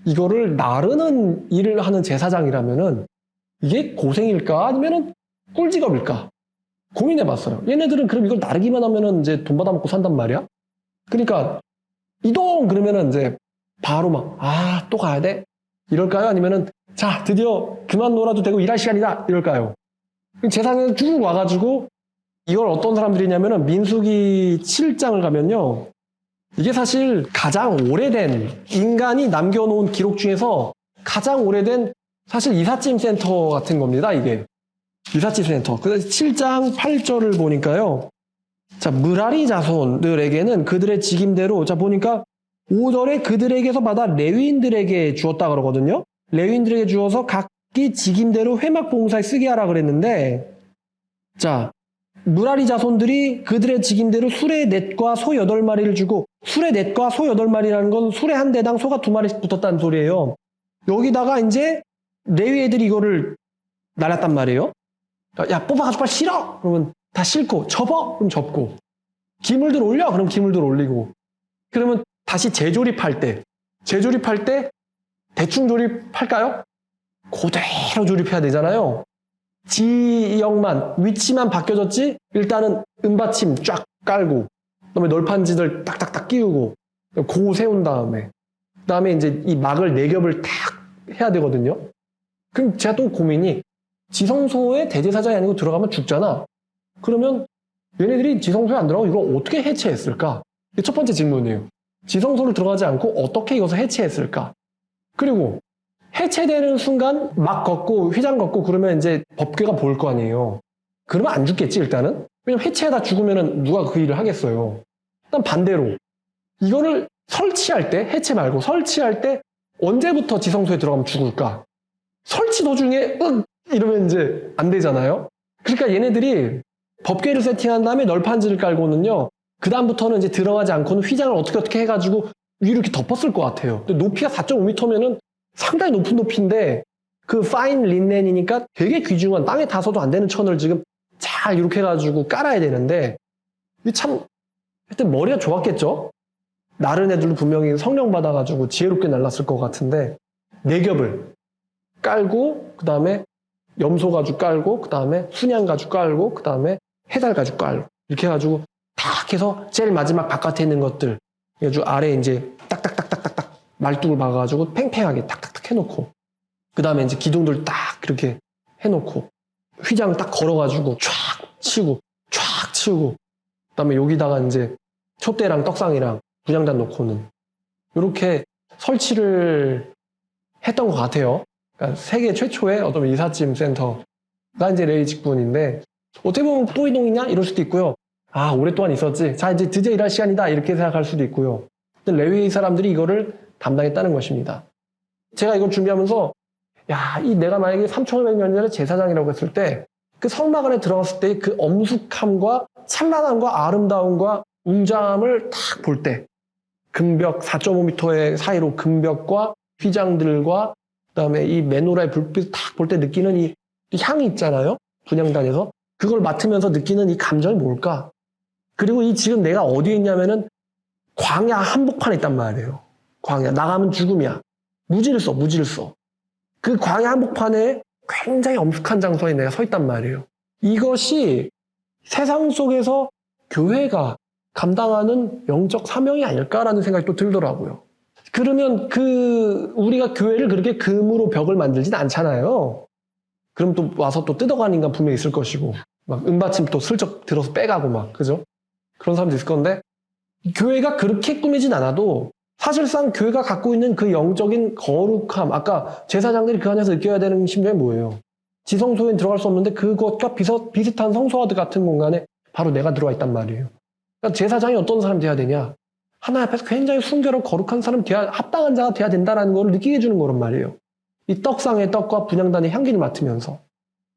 이거를 나르는 일을 하는 제사장이라면은 이게 고생일까? 아니면은 꿀직업일까? 고민해 봤어요. 얘네들은 그럼 이걸 나르기만 하면은 이제 돈 받아먹고 산단 말이야? 그러니까 이동! 그러면은 이제 바로 막, 아, 또 가야 돼? 이럴까요? 아니면은 자, 드디어 그만 놀아도 되고 일할 시간이다! 이럴까요? 제사장은 쭉 와가지고 이걸 어떤 사람들이냐면은 민수기 7장을 가면요. 이게 사실 가장 오래된 인간이 남겨놓은 기록 중에서 가장 오래된 사실 이삿짐 센터 같은 겁니다. 이게 이삿짐 센터. 그래서 7장 8절을 보니까요. 자, 므라리 자손들에게는 그들의 직임대로 자 보니까 5절에 그들에게서 받아 레위인들에게 주었다 그러거든요. 레위인들에게 주어서 각기 직임대로 회막 봉사에 쓰게 하라 그랬는데 자 므라리 자손들이 그들의 직임대로 수레 넷과 소 8마리를 주고 수레 넷과 소 8마리라는 건 수레 한 대당 소가 2마리씩 붙었다는 소리예요. 여기다가 이제 레위 애들이 이거를 날랐단 말이에요. 야 뽑아가지고 빨리 실어! 그러면 다 싣고 접어! 그럼 접고 기물들 올려! 그럼 기물들 올리고 그러면 다시 재조립할 때 대충 조립할까요? 그대로 조립해야 되잖아요. 지형만 위치만 바뀌어졌지 일단은 은받침 쫙 깔고 그다음에 널판지들 딱딱딱 끼우고 고 세운 그다음에 이제 이 막을 4겹을 탁 해야 되거든요. 그럼 제가 또 고민이 지성소에 대제사장이 아니고 들어가면 죽잖아. 그러면 얘네들이 지성소에 안 들어가고 이걸 어떻게 해체했을까? 이게 첫 번째 질문이에요. 지성소를 들어가지 않고 어떻게 이것을 해체했을까? 그리고 해체되는 순간 막 걷고 휘장 걷고 그러면 이제 법궤가 보일 거 아니에요. 그러면 안 죽겠지 일단은. 왜냐면 해체하다 죽으면 누가 그 일을 하겠어요. 일단 반대로 이거를 설치할 때 해체 말고 설치할 때 언제부터 지성소에 들어가면 죽을까? 설치 도중에 이러면 이제 안 되잖아요. 그러니까 얘네들이 법궤를 세팅한 다음에 널판지를 깔고는요. 그 다음부터는 이제 들어가지 않고는 휘장을 어떻게 해가지고 위로 이렇게 덮었을 것 같아요. 근데 높이가 4.5m면은 상당히 높은 높이인데 그 파인 린넨이니까 되게 귀중한 땅에 닿아서도 안 되는 천을 지금 잘 이렇게 해가지고 깔아야 되는데 이게 참 하여튼 머리가 좋았겠죠? 나른 애들도 분명히 성령 받아가지고 지혜롭게 날랐을 것 같은데 4겹을 깔고 그 다음에 염소 가죽 깔고 그 다음에 순양 가죽 깔고 그 다음에 해달 가죽 깔고 이렇게 해가지고 탁 해서 제일 마지막 바깥에 있는 것들 아주 아래 이제 딱딱딱딱딱딱 말뚝을 박아가지고 팽팽하게 탁탁탁 해놓고 그 다음에 이제 기둥들 딱 이렇게 해놓고 휘장 딱 걸어가지고 쫙 치고 쫙 치우고 그 다음에 여기다가 이제 촛대랑 떡상이랑 분향단 놓고는 이렇게 설치를 했던 것 같아요. 그러니까 세계 최초의 어떤 이삿짐 센터가 이제 레위 직분인데 어떻게 보면 또 이동이냐 이럴 수도 있고요. 아 오랫동안 있었지. 자 이제 드디어 일할 시간이다 이렇게 생각할 수도 있고요. 근데 레위 사람들이 이거를 담당했다는 것입니다. 제가 이걸 준비하면서 야, 이 내가 만약에 3,500년 전에 제사장이라고 했을 때 그 성막 안에 들어갔을 때 그 엄숙함과 찬란함과 아름다움과 웅장함을 딱 볼 때 금벽 4.5m의 사이로 금벽과 휘장들과 그다음에 이 메노라의 불빛을 딱 볼 때 느끼는 이 향이 있잖아요. 분향단에서 그걸 맡으면서 느끼는 이 감정이 뭘까? 그리고 이 지금 내가 어디에 있냐면은 광야 한복판에 있단 말이에요. 광야 나가면 죽음이야. 무질서. 그 광야 한복판에 굉장히 엄숙한 장소에 내가 서 있단 말이에요. 이것이 세상 속에서 교회가 감당하는 영적 사명이 아닐까라는 생각이 또 들더라고요. 그러면 우리가 교회를 그렇게 금으로 벽을 만들진 않잖아요. 그럼 또 와서 또 뜯어가는 인간 분명히 있을 것이고, 막 은받침 또 슬쩍 들어서 빼가고 막, 그죠? 그런 사람도 있을 건데, 교회가 그렇게 꾸미진 않아도 사실상 교회가 갖고 있는 그 영적인 거룩함, 아까 제사장들이 그 안에서 느껴야 되는 심정이 뭐예요? 지성소에 들어갈 수 없는데 그것과 비슷한 성소와드 같은 공간에 바로 내가 들어와 있단 말이에요. 그러니까 제사장이 어떤 사람이 돼야 되냐? 하나님 앞에서 굉장히 순결하고 거룩한 사람이 돼야, 합당한 자가 돼야 된다는 걸 느끼게 해주는 거란 말이에요. 이 떡상의 떡과 분향단의 향기를 맡으면서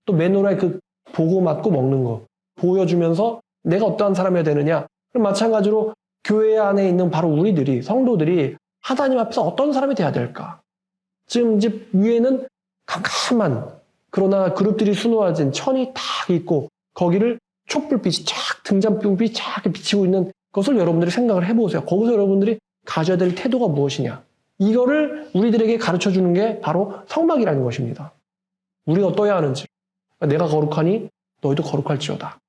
또 메노라의 그 보고 맡고 먹는 거 보여주면서 내가 어떠한 사람이어야 되느냐? 그럼 마찬가지로 교회 안에 있는 바로 우리들이, 성도들이 하나님 앞에서 어떤 사람이 돼야 될까? 지금 이제 위에는 캄캄한, 그러나 그룹들이 수놓아진 천이 탁 있고 거기를 촛불빛이 쫙, 등잔불빛이 쫙 비치고 있는 것을 여러분들이 생각을 해보세요. 거기서 여러분들이 가져야 될 태도가 무엇이냐? 이거를 우리들에게 가르쳐주는 게 바로 성막이라는 것입니다. 우리가 어떠해야 하는지. 내가 거룩하니 너희도 거룩할지어다.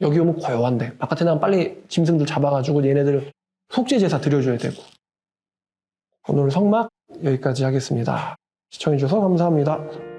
여기 오면 고요한데 바깥에 나가면 빨리 짐승들 잡아가지고 얘네들 속죄 제사 드려줘야 되고. 오늘 성막 여기까지 하겠습니다. 시청해주셔서 감사합니다.